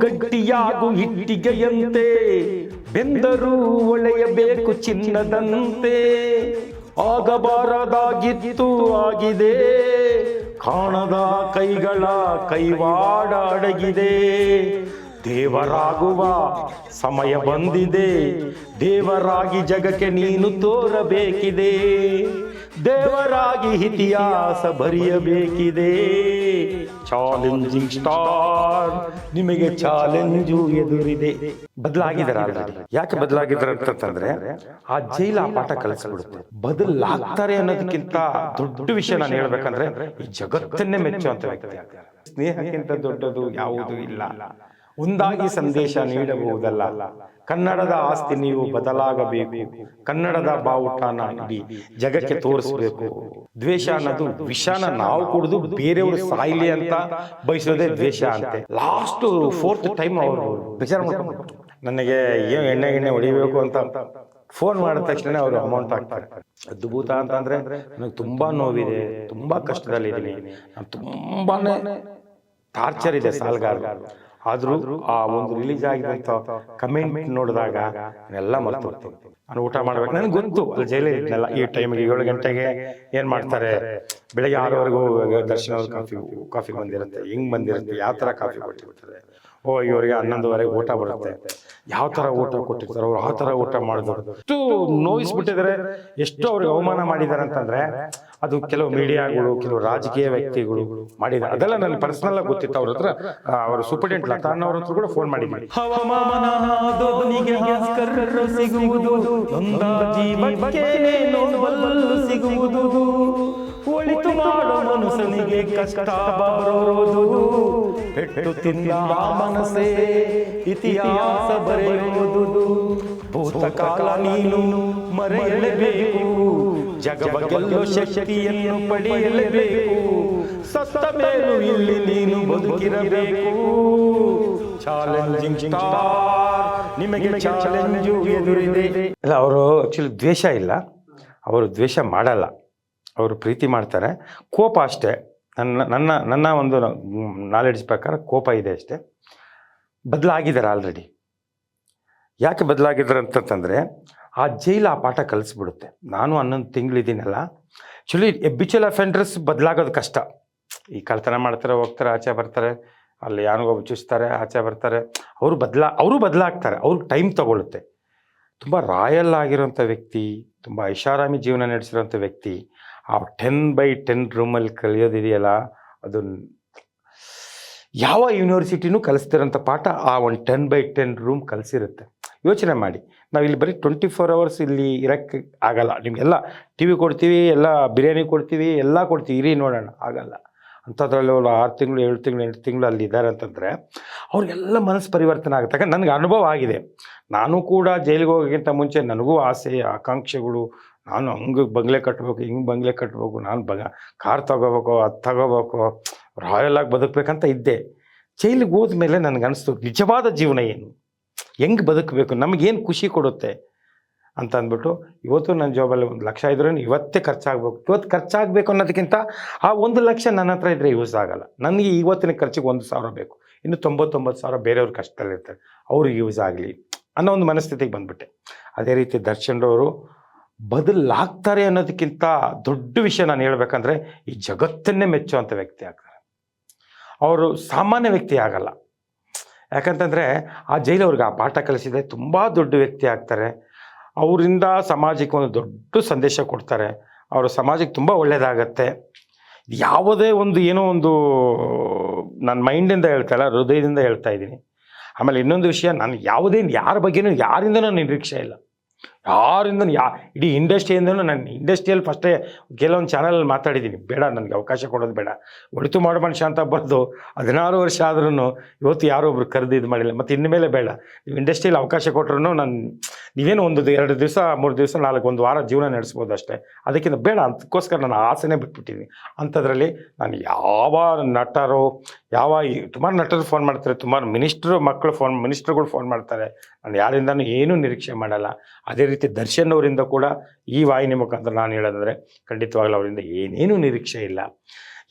ಗಟ್ಟಿಯಾಗು ಇಟ್ಟಿಗೆಯಂತೆ, ಬೆಂದರೂ ಒಳೆಯಬೇಕು ಚಿನ್ನದಂತೆ. ಆಗಬಾರದಾಗಿತ್ತು ಆಗಿದೆ, ಕಾಣದ ಕೈಗಳ ಕೈವಾಡ ಅಡಗಿದೆ. ದೇವರಾಗುವ ಸಮಯ ಬಂದಿದೆ, ದೇವರಾಗಿ ಜಗಕ್ಕೆ ನೀನು ತೋರಬೇಕಿದೆ. ದೇವರಾಗಿ ಇತಿಹಾಸ ಬರೆಯಬೇಕಿದೆ. ಚಾಲೆಂಜಿಂಗ್ ಸ್ಟಾರ್, ನಿಮಗೆ ಚಾಲೆಂಜು ಎದುರಿದೆ. ಬದಲಾಗಿದ್ದಾರೆ. ಯಾಕೆ ಬದಲಾಗಿದ್ದಾರೆ ಅಂತಂದ್ರೆ ಆ ಜೈಲ ಆ ಪಾಠ ಕಲಿಸ್ಬಿಡುತ್ತೆ. ಬದಲಾಗ್ತಾರೆ ಅನ್ನೋದಕ್ಕಿಂತ ದೊಡ್ಡ ವಿಷಯ ನಾನು ಹೇಳ್ಬೇಕಂದ್ರೆ ಈ ಜಗತ್ತನ್ನೇ ಮೆಚ್ಚುವಂತ ವ್ಯಕ್ತಿ. ಸ್ನೇಹಕ್ಕಿಂತ ದೊಡ್ಡದು ಯಾವುದೂ ಇಲ್ಲ. ಒಂದಾಗಿ ಸಂದೇಶ ನೀಡಬಹುದಲ್ಲ. ಕನ್ನಡದ ಆಸ್ತಿ ನೀವು ಬದಲಾಗಬೇಕು. ಕನ್ನಡದ ಬಾವುಟನ ಇಡೀ ಜಗಕ್ಕೆ ತೋರಿಸ್ಬೇಕು. ದ್ವೇಷ ಅನ್ನೋದು ವಿಷನ ನಾವು ಕುಡಿದು ಬೇರೆಯವರು ಸಾಯ್ಲಿ ಅಂತ ಬಯಸೋದೇ ದ್ವೇಷ ಅಂತೆ. ಲಾಸ್ಟ್ 4th ಟೈಮ್ ಅವರು ಬೇಜಾರು ಮಾಡ್ಕೊಂಡು ನನಗೆ ಏನು ಎಣ್ಣೆ ಹೊಡಿಬೇಕು ಅಂತ ಫೋನ್ ಮಾಡಿದ ತಕ್ಷಣ ಅವರು ಅಮೌಂಟ್ ಹಾಕ್ತಾರೆ. ಅದ್ಭುತ ಅಂತಂದ್ರೆ ನನಗೆ ತುಂಬಾ ನೋವಿದೆ, ತುಂಬಾ ಕಷ್ಟದಲ್ಲಿದ್ದೀನಿ, ನಾನು ತುಂಬಾನೇ ಟಾರ್ಚರ್ ಇದೆ ಸಾಲ್ಗಾರ. ಆದ್ರೂ ಆ ಒಂದು ರಿಲೀಸ್ ಆಗಿದಂತ ಕಮೆಂಟ್ ನೋಡಿದಾಗ ಎಲ್ಲ ಮರ್ತು ಹೋಗ್ತೀನಿ. ನಾನು ಊಟ ಮಾಡ್ಬೇಕು, ನನಗೆ ಗೊತ್ತು ಅಲ್ಲಿ ಜೈಲೇ ಇದ್ನಲ್ಲ ಈ ಟೈಮಿಗೆ 7 ಗಂಟೆಗೆ ಏನ್ ಮಾಡ್ತಾರೆ, ಬೆಳಗ್ಗೆ 6ವರೆಗೂ ದರ್ಶನ ಕಾಫಿ ಬಂದಿರುತ್ತೆ, ಹಿಂಗ್ ಬಂದಿರುತ್ತೆ, ಯಾವ ತರ ಕಾಫಿ ಕೊಟ್ಟಿರ್ತಾರೆ. ಇವರಿಗೆ 11ವರೆಗೆ ಊಟ ಬರುತ್ತೆ, ಯಾವ ತರ ಊಟ ಕೊಟ್ಟಿರ್ತಾರೆ ಅವ್ರು, ಆ ತರ ಊಟ ಮಾಡಿದ್ರು. ಎಷ್ಟು ನೋಯಿಸ್ಬಿಟ್ಟಿದ್ದಾರೆ, ಎಷ್ಟು ಅವ್ರಿಗೆ ಅವಮಾನ ಮಾಡಿದ್ದಾರೆ ಅಂತಂದ್ರೆ ಅದು ಕೆಲವು ಮೀಡಿಯಾಗಳು, ಕೆಲವು ರಾಜಕೀಯ ವ್ಯಕ್ತಿಗಳು ಮಾಡಿದ್ದಾರೆ. ಅದೆಲ್ಲ ನನ್ನ ಪರ್ಸನಲ್ ಆಗಿ ಗೊತ್ತಿತ್ತು. ಅವ್ರ ಹತ್ರ ಅವರು ಸೂಪರ್ಡೆಂಟ್ ಲತಾನ್ ಅವ್ರ ಹತ್ರ ಕೂಡ ಫೋನ್ ಮಾಡಿದ್ವಿ. ಒಳಿತು ಮಾಡೋ ಮನುಷ್ಯನಿಗೆ ಕಷ್ಟ ಬರೋದು, ಪೆಟ್ಟು ತಿಂದ ಮನಸ್ಸೇ ಇತಿಹಾಸ ಬರೆಯುವುದು. ಭೂತಕಾಲ ನೀನು ಮರೆಯಲೇಬೇಕು, ಜಗವ ಗೆಲ್ಲೋ ಶಕ್ತಿಯನ್ನು ಪಡೆಯಲೇಬೇಕು. ಸತ್ತ ಮೇಲೂ ಇಲ್ಲಿ ನೀನು ಬದುಕಿರಬೇಕು. ಚಾಲೆಂಜಿಂಗ್ ಸ್ಟಾರ್, ನಿಮಗೆ ಚಾಲೆಂಜು ಎದುರಿದೆ. ಇಲ್ಲ, ಅವರು ಆಕ್ಚುಲಿ ದ್ವೇಷ ಇಲ್ಲ, ಅವರು ದ್ವೇಷ ಮಾಡಲ್ಲ, ಅವರು ಪ್ರೀತಿ ಮಾಡ್ತಾರೆ. ಕೋಪ ಅಷ್ಟೇ. ನನ್ನ ಒಂದು ನಾಲೆಡ್ಜ್ ಪ್ರಕಾರ ಕೋಪ ಇದೆ ಅಷ್ಟೇ. ಬದಲಾಗಿದ್ದಾರೆ ಆಲ್ರೆಡಿ. ಯಾಕೆ ಬದಲಾಗಿದ್ದಾರೆ ಅಂತಂತಂದರೆ ಆ ಜೈಲು ಆ ಪಾಠ ಕಲಿಸ್ಬಿಡುತ್ತೆ. ನಾನು 11 ತಿಂಗಳಿದ್ದೀನಲ್ಲ, ಆ್ಯಕ್ಚುಲಿ ಎಬ್ಬಿಚುವಲ್ ಅಫೆಂಡರ್ಸ್ ಬದಲಾಗೋದು ಕಷ್ಟ. ಈ ಕಳ್ತನ ಮಾಡ್ತಾರೆ, ಹೋಗ್ತಾರೆ, ಆಚೆ ಬರ್ತಾರೆ, ಅಲ್ಲಿ ಯಾರಿಗೋ ಚುಚ್ತಾರೆ, ಆಚೆ ಬರ್ತಾರೆ. ಅವರು ಬದಲಾಗ್ತಾರೆ, ಅವ್ರಿಗೆ ಟೈಮ್ ತಗೊಳುತ್ತೆ. ತುಂಬ ರಾಯಲ್ ಆಗಿರೋಂಥ ವ್ಯಕ್ತಿ, ತುಂಬ ಐಷಾರಾಮಿ ಜೀವನ ನಡೆಸಿರೋಂಥ ವ್ಯಕ್ತಿ ಆ 10/10 ರೂಮಲ್ಲಿ ಕಲಿಯೋದಿದೆಯಲ್ಲ, ಅದು ಯಾವ ಯೂನಿವರ್ಸಿಟಿನೂ ಕಲಿಸ್ತಿರೋಂಥ ಪಾಠ ಆ ಒಂದು 10/10 ರೂಮ್ ಕಲಿಸಿರುತ್ತೆ. ಯೋಚನೆ ಮಾಡಿ, ನಾವು ಇಲ್ಲಿ ಬರೀ 24 hours ಇಲ್ಲಿ ಇರೋಕ್ಕೆ ಆಗಲ್ಲ. ನಿಮಗೆಲ್ಲ ಟಿ ವಿ ಕೊಡ್ತೀವಿ, ಎಲ್ಲ ಬಿರಿಯಾನಿ ಕೊಡ್ತೀವಿ, ಎಲ್ಲ ಕೊಡ್ತೀವಿ, ಇರಿ ನೋಡೋಣ, ಆಗಲ್ಲ. ಅಂಥದ್ರಲ್ಲಿ ಅವರು 6 ತಿಂಗಳು 7 ತಿಂಗಳು 8 ತಿಂಗಳು ಅಲ್ಲಿ ಇದ್ದಾರೆ ಅಂತಂದರೆ ಅವ್ರಿಗೆಲ್ಲ ಮನಸ್ಸು ಪರಿವರ್ತನೆ ಆಗುತ್ತೆ. ಯಾಕಂದ್ರೆ ನನಗೆ ಅನುಭವ ಆಗಿದೆ. ನಾನು ಕೂಡ ಜೈಲಿಗೆ ಹೋಗೋಕ್ಕಿಂತ ಮುಂಚೆ ನನಗೂ ಆಸೆ, ಆಕಾಂಕ್ಷೆಗಳು. ನಾನು ಹಂಗೆ ಬಂಗ್ಲೆ ಕಟ್ಟಬೇಕು, ಹಿಂಗೆ ಬಂಗ್ಲೆ ಕಟ್ಟಬೇಕು, ನಾನು ಕಾರ್ ತಗೋಬೇಕು, ಅದು ತಗೋಬೇಕು, ರಾಯಲಾಗಿ ಬದುಕಬೇಕಂತ ಇದ್ದೆ. ಜೈಲಿಗೆ ಹೋದ್ಮೇಲೆ ನನಗನ್ನಿಸ್ತು ನಿಜವಾದ ಜೀವನ ಏನು, ಹೆಂಗೆ ಬದುಕಬೇಕು, ನಮಗೇನು ಖುಷಿ ಕೊಡುತ್ತೆ ಅಂತ ಅಂದ್ಬಿಟ್ಟು ಇವತ್ತು ನನ್ನ ಜಾಬಲ್ಲಿ 1 ಲಕ್ಷ ಇದ್ರೂ ಇವತ್ತೇ ಖರ್ಚಾಗಬೇಕು. ಇವತ್ತು ಖರ್ಚಾಗಬೇಕು ಅನ್ನೋದಕ್ಕಿಂತ ಆ 1 ಲಕ್ಷ ನನ್ನ ಹತ್ರ ಇದ್ದರೆ ಯೂಸ್ ಆಗಲ್ಲ. ನನಗೆ ಇವತ್ತಿನ ಖರ್ಚಿಗೆ 1,000 ಬೇಕು, ಇನ್ನು 99,000 ಬೇರೆಯವ್ರ ಕಷ್ಟದಲ್ಲಿರ್ತಾರೆ, ಅವ್ರಿಗೆ ಯೂಸ್ ಆಗಲಿ ಅನ್ನೋ ಒಂದು ಮನಸ್ಥಿತಿಗೆ ಬಂದ್ಬಿಟ್ಟೆ. ಅದೇ ರೀತಿ ದರ್ಶನ್ರವರು ಬದಲಾಗ್ತಾರೆ ಅನ್ನೋದಕ್ಕಿಂತ ದೊಡ್ಡ ವಿಷಯ ನಾನು ಹೇಳ್ಬೇಕಂದ್ರೆ ಈ ಜಗತ್ತನ್ನೇ ಮೆಚ್ಚುವಂಥ ವ್ಯಕ್ತಿ ಆಗ್ತಾರೆ. ಅವರು ಸಾಮಾನ್ಯ ವ್ಯಕ್ತಿ ಆಗಲ್ಲ. ಯಾಕಂತಂದರೆ ಆ ಜೈಲವ್ರಿಗೆ ಆ ಪಾಠ ಕಲಿಸಿದೆ, ತುಂಬ ದೊಡ್ಡ ವ್ಯಕ್ತಿ ಆಗ್ತಾರೆ. ಅವರಿಂದ ಸಮಾಜಕ್ಕೆ ಒಂದು ದೊಡ್ಡ ಸಂದೇಶ ಕೊಡ್ತಾರೆ. ಅವರು ಸಮಾಜಕ್ಕೆ ತುಂಬ ಒಳ್ಳೆಯದಾಗತ್ತೆ. ಯಾವುದೇ ಒಂದು ಏನೋ ಒಂದು ನನ್ನ ಮೈಂಡಿಂದ ಹೇಳ್ತಾ ಇಲ್ಲ, ಹೃದಯದಿಂದ ಹೇಳ್ತಾ ಇದ್ದೀನಿ. ಆಮೇಲೆ ಇನ್ನೊಂದು ವಿಷಯ, ನಾನು ಯಾರ ಬಗ್ಗೆನೂ ಯಾರಿಂದನೂ ನಿರೀಕ್ಷೆ ಇಲ್ಲ. ಯಾರಿಂದ ಇಡೀ ಇಂಡಸ್ಟ್ರಿಯಿಂದನೂ, ನಾನು ಇಂಡಸ್ಟ್ರಿಯಲ್ಲಿ ಫಸ್ಟೇ ಕೆಲವೊಂದು ಚಾನಲಲ್ಲಿ ಮಾತಾಡಿದ್ದೀನಿ, ಬೇಡ ನನಗೆ ಅವಕಾಶ ಕೊಡೋದು ಬೇಡ, ಒಳಿತು ಮಾಡೋ ಮನುಷ್ಯ ಅಂತ ಬರೆದು 16 ವರ್ಷ ಆದ್ರೂ ಇವತ್ತು ಯಾರೋ ಒಬ್ರು ಕರೆದು ಇದು ಮಾಡಿಲ್ಲ. ಮತ್ತು ಇನ್ಮೇಲೆ ಬೇಡ, ನೀವು ಇಂಡಸ್ಟ್ರಿಯಲ್ಲಿ ಅವಕಾಶ ಕೊಟ್ಟರು ನೀವೇನು 1 2 ದಿವಸ 3 ದಿವಸ 1 ವಾರ ಜೀವನ ನಡೆಸ್ಬೋದು ಅಷ್ಟೇ. ಅದಕ್ಕಿಂತ ಬೇಡ, ಅದಕ್ಕೋಸ್ಕರ ನಾನು ಆಸೆನೇ ಬಿಟ್ಬಿಟ್ಟಿದ್ದೀನಿ. ಅಂಥದ್ರಲ್ಲಿ ನಾನು ಯಾವ ನಟರು, ಸುಮಾರು ನಟರು ಫೋನ್ ಮಾಡ್ತಾರೆ, ಸುಮಾರು ಮಿನಿಸ್ಟ್ರುಗಳು ಫೋನ್ ಮಾಡ್ತಾರೆ. ನಾನು ಯಾರಿಂದನೂ ಏನೂ ನಿರೀಕ್ಷೆ ಮಾಡಲ್ಲ. ಅದೇ ರೀತಿ ದರ್ಶನ್ ಅವರಿಂದ ಕೂಡ ಈ ವಾಹಿನಿ ಮುಖಾಂತರ ನಾನು ಹೇಳೋದಂದರೆ ಖಂಡಿತವಾಗಲೂ ಅವರಿಂದ ಏನೇನೂ ನಿರೀಕ್ಷೆ ಇಲ್ಲ,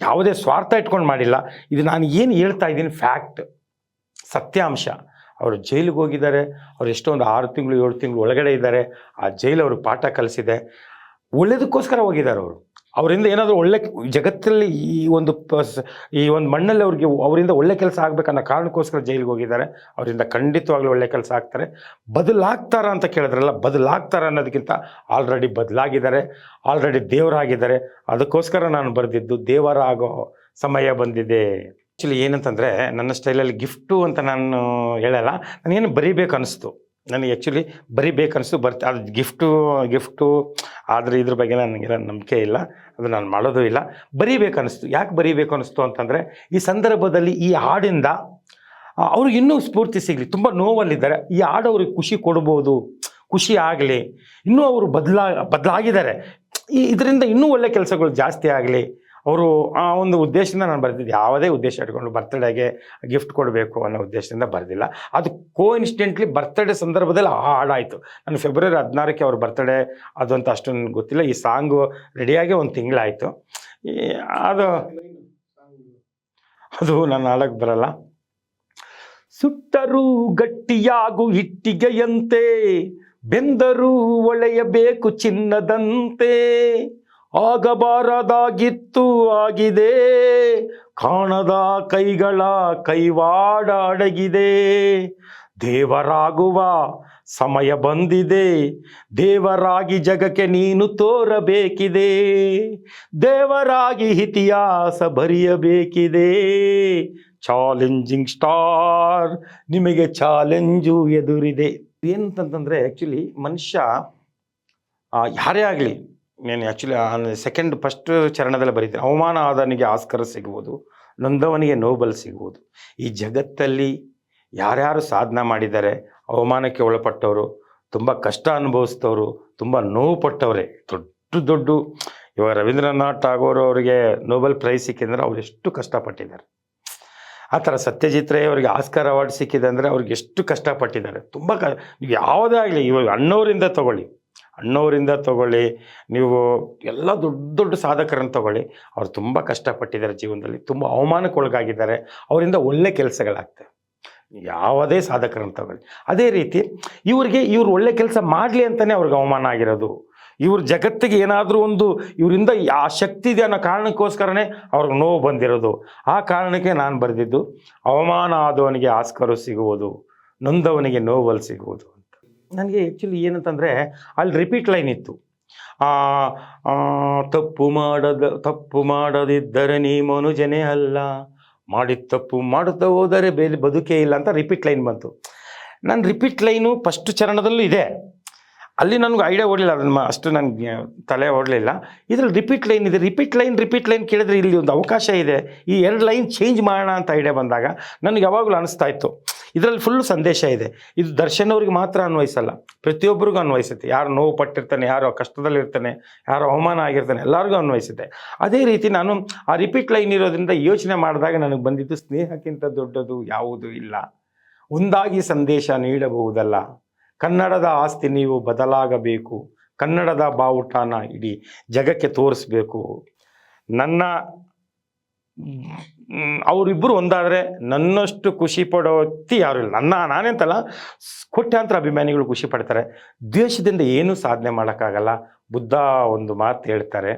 ಯಾವುದೇ ಸ್ವಾರ್ಥ ಇಟ್ಕೊಂಡು ಮಾಡಿಲ್ಲ. ಇದು ನಾನು ಏನು ಹೇಳ್ತಾ ಇದ್ದೀನಿ ಫ್ಯಾಕ್ಟ್, ಸತ್ಯಾಂಶ. ಅವರು ಜೈಲಿಗೆ ಹೋಗಿದ್ದಾರೆ, ಅವ್ರು ಎಷ್ಟೊಂದು 6 ತಿಂಗಳು 7 ತಿಂಗಳು ಒಳಗಡೆ ಇದ್ದಾರೆ. ಆ ಜೈಲು ಅವ್ರಿಗೆ ಪಾಠ ಕಲಿಸಿದೆ, ಒಳ್ಳೇದಕ್ಕೋಸ್ಕರ ಹೋಗಿದ್ದಾರೆ ಅವರು. ಅವರಿಂದ ಏನಾದರೂ ಒಳ್ಳೆ ಜಗತ್ತಲ್ಲಿ ಈ ಒಂದು ಮಣ್ಣಲ್ಲಿ ಅವರಿಂದ ಒಳ್ಳೆ ಕೆಲಸ ಆಗಬೇಕನ್ನೋ ಕಾರಣಕ್ಕೋಸ್ಕರ ಜೈಲಿಗೆ ಹೋಗಿದ್ದಾರೆ. ಅವರಿಂದ ಖಂಡಿತವಾಗ್ಲೂ ಒಳ್ಳೆ ಕೆಲಸ ಆಗ್ತಾರೆ. ಬದಲಾಗ್ತಾರ ಅಂತ ಕೇಳಿದ್ರಲ್ಲ, ಬದಲಾಗ್ತಾರ ಅನ್ನೋದಕ್ಕಿಂತ ಆಲ್ರೆಡಿ ಬದಲಾಗಿದ್ದಾರೆ, ಆಲ್ರೆಡಿ ದೇವರಾಗಿದ್ದಾರೆ. ಅದಕ್ಕೋಸ್ಕರ ನಾನು ಬರೆದಿದ್ದು ದೇವರಾಗೋ ಸಮಯ ಬಂದಿದೆ. ಆ್ಯಕ್ಚುಲಿ ಏನಂತಂದರೆ, ನನ್ನ ಸ್ಟೈಲಲ್ಲಿ ಗಿಫ್ಟು ಅಂತ ನಾನು ಹೇಳಲ್ಲ, ನನಗೇನು ಬರೀಬೇಕು ಅನ್ನಿಸ್ತು. ನನಗೆ ಆ್ಯಕ್ಚುಲಿ ಬರಿಬೇಕನ್ನಿಸ್ತು, ಅದು ಗಿಫ್ಟು ಆದರೆ ಇದ್ರ ಬಗ್ಗೆ ನನಗೆಲ್ಲ ನಂಬಿಕೆ ಇಲ್ಲ, ಅದು ನಾನು ಮಾಡೋದು ಇಲ್ಲ. ಬರಿಬೇಕನ್ನಿಸ್ತು. ಯಾಕೆ ಬರಿಬೇಕು ಅನ್ನಿಸ್ತು ಅಂತಂದರೆ, ಈ ಸಂದರ್ಭದಲ್ಲಿ ಈ ಹಾಡಿಂದ ಅವ್ರಿಗೆ ಇನ್ನೂ ಸ್ಫೂರ್ತಿ ಸಿಗಲಿ. ತುಂಬ ನೋವಲ್ಲಿದ್ದಾರೆ, ಈ ಹಾಡು ಅವ್ರಿಗೆ ಖುಷಿ ಕೊಡ್ಬೋದು, ಖುಷಿ ಆಗಲಿ, ಇನ್ನೂ ಅವರು ಬದಲಾಗಿದ್ದಾರೆ, ಇದರಿಂದ ಇನ್ನೂ ಒಳ್ಳೆ ಕೆಲಸಗಳು ಜಾಸ್ತಿ ಆಗಲಿ, ಅವರು ಆ ಒಂದು ಉದ್ದೇಶದಿಂದ ನಾನು ಬರೆದಿದ್ದು. ಯಾವುದೇ ಉದ್ದೇಶ ಇಟ್ಕೊಂಡು ಬರ್ತ್ಡೇಗೆ ಗಿಫ್ಟ್ ಕೊಡಬೇಕು ಅನ್ನೋ ಉದ್ದೇಶದಿಂದ ಬರೆದಿಲ್ಲ. ಅದು ಕೋಇನ್ಸಿಡೆಂಟ್ಲಿ ಬರ್ತ್ಡೇ ಸಂದರ್ಭದಲ್ಲಿ ಆ ಹಾಡಾಯಿತು. ನಾನು ಫೆಬ್ರವರಿ 16ಕ್ಕೆ ಅವ್ರ ಬರ್ತ್ಡೇ, ಅದು ಅಂತ ಅಷ್ಟು ನನಗೆ ಗೊತ್ತಿಲ್ಲ. ಈ ಸಾಂಗು ರೆಡಿಯಾಗಿ 1 ತಿಂಗಳಾಯಿತು. ಅದು ನಾನು ಹಾಡಕ್ಕೆ ಬರಲ್ಲ. ಸುಟ್ಟರೂ ಗಟ್ಟಿಯಾಗು ಇಟ್ಟಿಗೆಯಂತೆ, ಬೆಂದರೂ ಒಳೆಯಬೇಕು ಚಿನ್ನದಂತೆ, ಆಗಬಾರದಾಗಿತ್ತು ಆಗಿದೆ, ಕಾಣದ ಕೈಗಳ ಕೈವಾಡ ಅಡಗಿದೆ, ದೇವರಾಗುವ ಸಮಯ ಬಂದಿದೆ, ದೇವರಾಗಿ ಜಗಕ್ಕೆ ನೀನು ತೋರಬೇಕಿದೆ, ದೇವರಾಗಿ ಇತಿಹಾಸ ಬರೆಯಬೇಕಿದೆ, ಚಾಲೆಂಜಿಂಗ್ ಸ್ಟಾರ್, ನಿಮಗೆ ಚಾಲೆಂಜು ಎದುರಿದೆ. ಏನಂತಂದರೆ ಆ್ಯಕ್ಚುಲಿ ಮನುಷ್ಯ ಯಾರೇ ಆಗಲಿ, ನಾನು ಆ್ಯಕ್ಚುಲಿ ಫಸ್ಟ್ ಚರಣದಲ್ಲಿ ಬರೀತೀನಿ, ಅವಮಾನ ಆದವನಿಗೆ ಆಸ್ಕರ್ ಸಿಗ್ಬೋದು, ನೊಂದವನಿಗೆ ನೋಬಲ್ ಸಿಗ್ಬೋದು. ಈ ಜಗತ್ತಲ್ಲಿ ಯಾರ್ಯಾರು ಸಾಧನೆ ಮಾಡಿದ್ದಾರೆ, ಅವಮಾನಕ್ಕೆ ಒಳಪಟ್ಟವರು, ತುಂಬ ಕಷ್ಟ ಅನುಭವಿಸಿದವರು, ತುಂಬ ನೋವು ಪಟ್ಟವರೇ. ದೊಡ್ಡ ಇವಾಗ ರವೀಂದ್ರನಾಥ್ ಟಾಗೋರ್ ಅವರಿಗೆ ನೋಬೆಲ್ ಪ್ರೈಸ್ ಸಿಕ್ಕಿದ್ರೆ ಅವ್ರು ಎಷ್ಟು ಕಷ್ಟಪಟ್ಟಿದ್ದಾರೆ. ಆ ಥರ ಸತ್ಯಜಿತ್ ರೇ ಅವರಿಗೆ ಆಸ್ಕರ್ ಅವಾರ್ಡ್ ಸಿಕ್ಕಿದೆ ಅಂದರೆ ಅವ್ರಿಗೆ ಎಷ್ಟು ಕಷ್ಟಪಟ್ಟಿದ್ದಾರೆ. ತುಂಬ ನೀವು ಯಾವುದೇ ಆಗಲಿ, ಇವಾಗ ಅಣ್ಣವರಿಂದ ತಗೊಳ್ಳಿ, ನೀವು ಎಲ್ಲ ದೊಡ್ಡ ಸಾಧಕರನ್ನು ತಗೊಳ್ಳಿ, ಅವ್ರು ತುಂಬ ಕಷ್ಟಪಟ್ಟಿದ್ದಾರೆ ಜೀವನದಲ್ಲಿ, ತುಂಬ ಅವಮಾನಕ್ಕೊಳಗಾಗಿದ್ದಾರೆ, ಅವರಿಂದ ಒಳ್ಳೆ ಕೆಲಸಗಳಾಗ್ತವೆ. ಯಾವುದೇ ಸಾಧಕರನ್ನು ತಗೊಳ್ಳಿ. ಅದೇ ರೀತಿ ಇವ್ರು ಒಳ್ಳೆ ಕೆಲಸ ಮಾಡಲಿ ಅಂತಲೇ ಅವ್ರಿಗೆ ಅವಮಾನ ಆಗಿರೋದು. ಇವ್ರ ಜಗತ್ತಿಗೆ ಏನಾದರೂ ಒಂದು ಇವರಿಂದ ಆ ಶಕ್ತಿ ಇದೆ ಅನ್ನೋ ಕಾರಣಕ್ಕೋಸ್ಕರನೇ ಅವ್ರಿಗೆ ನೋವು ಬಂದಿರೋದು. ಆ ಕಾರಣಕ್ಕೆ ನಾನು ಬರೆದಿದ್ದು, ಅವಮಾನ ಆದವನಿಗೆ ಆಸ್ಕರು ಸಿಗುವುದು, ನೊಂದವನಿಗೆ ನೋಬಲ್ ಸಿಗುವುದು ಅಂತ. ನನಗೆ ಆ್ಯಕ್ಚುಲಿ ಏನಂತಂದರೆ, ಅಲ್ಲಿ ರಿಪೀಟ್ ಲೈನ್ ಇತ್ತು, ತಪ್ಪು ಮಾಡದಿದ್ದರೆ ನೀ ಮನುಜನೇ ಅಲ್ಲ, ಮಾಡಿದ ತಪ್ಪು ಮಾಡುತ್ತಾ ಹೋದರೆ ಬದುಕೇ ಇಲ್ಲ ಅಂತ ರಿಪೀಟ್ ಲೈನ್ ಬಂತು. ನಾನು ರಿಪೀಟ್ ಲೈನು ಫಸ್ಟ್ ಚರಣದಲ್ಲೂ ಇದೆ, ಅಲ್ಲಿ ನನಗೆ ಐಡಿಯಾ ಓಡಲಿಲ್ಲ, ಅದನ್ನು ಅಷ್ಟು ನನಗೆ ತಲೆ ಓಡಲಿಲ್ಲ. ಇದರಲ್ಲಿ ರಿಪೀಟ್ ಲೈನ್ ಇದೆ. ರಿಪೀಟ್ ಲೈನ್ ಕೇಳಿದ್ರೆ ಇಲ್ಲಿ ಒಂದು ಅವಕಾಶ ಇದೆ, ಈ 2 ಲೈನ್ ಚೇಂಜ್ ಮಾಡೋಣ ಅಂತ ಐಡಿಯಾ ಬಂದಾಗ ನನಗೆ ಯಾವಾಗಲೂ ಅನಿಸ್ತಾ ಇತ್ತು, ಇದರಲ್ಲಿ ಫುಲ್ಲು ಸಂದೇಶ ಇದೆ. ಇದು ದರ್ಶನ್ ಅವ್ರಿಗೆ ಮಾತ್ರ ಅನ್ವಯಿಸಲ್ಲ, ಪ್ರತಿಯೊಬ್ಬರಿಗೂ ಅನ್ವಯಿಸುತ್ತೆ. ಯಾರು ನೋವು ಪಟ್ಟಿರ್ತಾನೆ, ಯಾರು ಕಷ್ಟದಲ್ಲಿರ್ತಾನೆ, ಯಾರು ಅವಮಾನ ಆಗಿರ್ತಾನೆ, ಎಲ್ಲರಿಗೂ ಅನ್ವಯಿಸುತ್ತೆ. ಅದೇ ರೀತಿ ನಾನು ಆ ರಿಪೀಟ್ ಲೈನ್ ಇರೋದ್ರಿಂದ ಯೋಚನೆ ಮಾಡಿದಾಗ ನನಗೆ ಬಂದಿದ್ದು, ಸ್ನೇಹಕ್ಕಿಂತ ದೊಡ್ಡದು ಯಾವುದೂ ಇಲ್ಲ, ಒಂದಾಗಿ ಸಂದೇಶ ನೀಡಬಹುದಲ್ಲ, ಕನ್ನಡದ ಆಸ್ತಿ ನೀವು ಬದಲಾಗಬೇಕು, ಕನ್ನಡದ ಬಾವುಟನ ಇಡೀ ಜಗಕ್ಕೆ ತೋರಿಸ್ಬೇಕು. ಅವರಿಬ್ಬರು ಒಂದಾದರೆ ನನ್ನಷ್ಟು ಖುಷಿ ಪಡೋ ವ್ಯಕ್ತಿ ಯಾರೂ ಇಲ್ಲ. ನಾನೆಂತಲ್ಲ, ಕೋಟ್ಯಾಂತರ ಅಭಿಮಾನಿಗಳು ಖುಷಿ ಪಡ್ತಾರೆ. ದ್ವೇಷದಿಂದ ಏನೂ ಸಾಧನೆ ಮಾಡೋಕ್ಕಾಗಲ್ಲ. ಬುದ್ಧ ಒಂದು ಮಾತು ಹೇಳ್ತಾರೆ,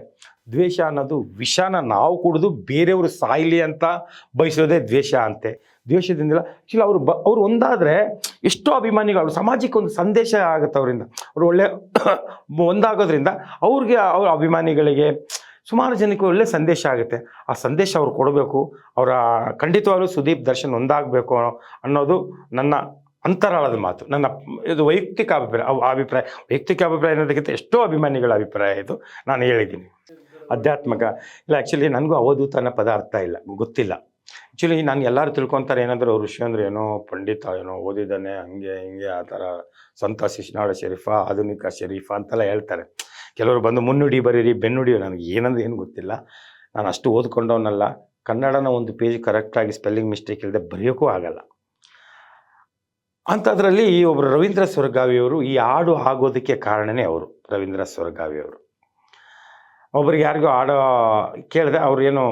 ದ್ವೇಷ ಅನ್ನೋದು ವಿಷನ ನಾವು ಕುಡಿದು ಬೇರೆಯವರು ಸಾಯಲಿ ಅಂತ ಬಯಸೋದೇ ದ್ವೇಷ ಅಂತೆ. ದ್ವೇಷದಿಂದಿಲ್ಲ. ಆ್ಯಕ್ಚುಲಿ ಅವ್ರು ಒಂದಾದರೆ ಎಷ್ಟೋ ಅಭಿಮಾನಿಗಳು, ಅವ್ರ ಸಮಾಜಕ್ಕೆ ಒಂದು ಸಂದೇಶ ಆಗುತ್ತೆ ಅವರಿಂದ. ಅವರು ಒಳ್ಳೆ ಒಂದಾಗೋದ್ರಿಂದ ಅವ್ರ ಅಭಿಮಾನಿಗಳಿಗೆ, ಸುಮಾರು ಜನಕ್ಕೆ ಒಳ್ಳೆ ಸಂದೇಶ ಆಗುತ್ತೆ. ಆ ಸಂದೇಶ ಅವ್ರು ಕೊಡಬೇಕು. ಖಂಡಿತವಾಗ್ಲೂ ಸುದೀಪ್ ದರ್ಶನ್ ಒಂದಾಗಬೇಕು ಅನ್ನೋದು ನನ್ನ ಅಂತರಾಳದ ಮಾತು, ನನ್ನ ಇದು ವೈಯಕ್ತಿಕ ಅಭಿಪ್ರಾಯ ಅನ್ನೋದಕ್ಕಿಂತ ಎಷ್ಟೋ ಅಭಿಮಾನಿಗಳ ಅಭಿಪ್ರಾಯ ಇದು, ನಾನು ಹೇಳಿದ್ದೀನಿ. ಆಧ್ಯಾತ್ಮಿಕ ಇಲ್ಲ, ಆ್ಯಕ್ಚುಲಿ ನನಗೂ ಅವಧೂತ ಅನ್ನೋ ಪದ ಅರ್ಥ ಇಲ್ಲ, ಗೊತ್ತಿಲ್ಲ. ಆ್ಯಕ್ಚುಲಿ ನಾನು ಎಲ್ಲರೂ ತಿಳ್ಕೊತಾರೆ ಏನಾದರೂ ಋಷಿ ಅಂದರೆ ಏನೋ ಪಂಡಿತ, ಏನೋ ಓದಿದ್ದಾನೆ, ಹಂಗೆ ಹಿಂಗೆ ಆ ಥರ ಸಂತ ಶಿಶುನಾಳ ಶರೀಫಾ, ಆಧುನಿಕ ಶರೀಫಾ ಅಂತೆಲ್ಲ ಹೇಳ್ತಾರೆ. ಕೆಲವರು ಬಂದು ಮುನ್ನುಡಿ ಬರೀರಿ, ಬೆನ್ನುಡಿ, ನನಗೆ ಏನಂದ್ರೆ ಏನು ಗೊತ್ತಿಲ್ಲ. ನಾನು ಅಷ್ಟು ಓದ್ಕೊಂಡವನಲ್ಲ. ಕನ್ನಡನ ಒಂದು ಪೇಜ್ ಕರೆಕ್ಟಾಗಿ ಸ್ಪೆಲ್ಲಿಂಗ್ ಮಿಸ್ಟೇಕ್ ಇಲ್ಲದೆ ಬರೆಯೋಕ್ಕೂ ಆಗಲ್ಲ. ಅಂಥದ್ರಲ್ಲಿ ಒಬ್ಬರು ರವೀಂದ್ರ ಸ್ವರ್ಗಾವಿಯವರು ಈ ಹಾಡು ಆಗೋದಕ್ಕೆ ಕಾರಣನೇ ಅವರು, ರವೀಂದ್ರ ಸ್ವರ್ಗಾವಿಯವರು. ಒಬ್ರಿಗೆ ಯಾರಿಗೂ ಕೇಳಿದೆ, ಅವ್ರು ಏನು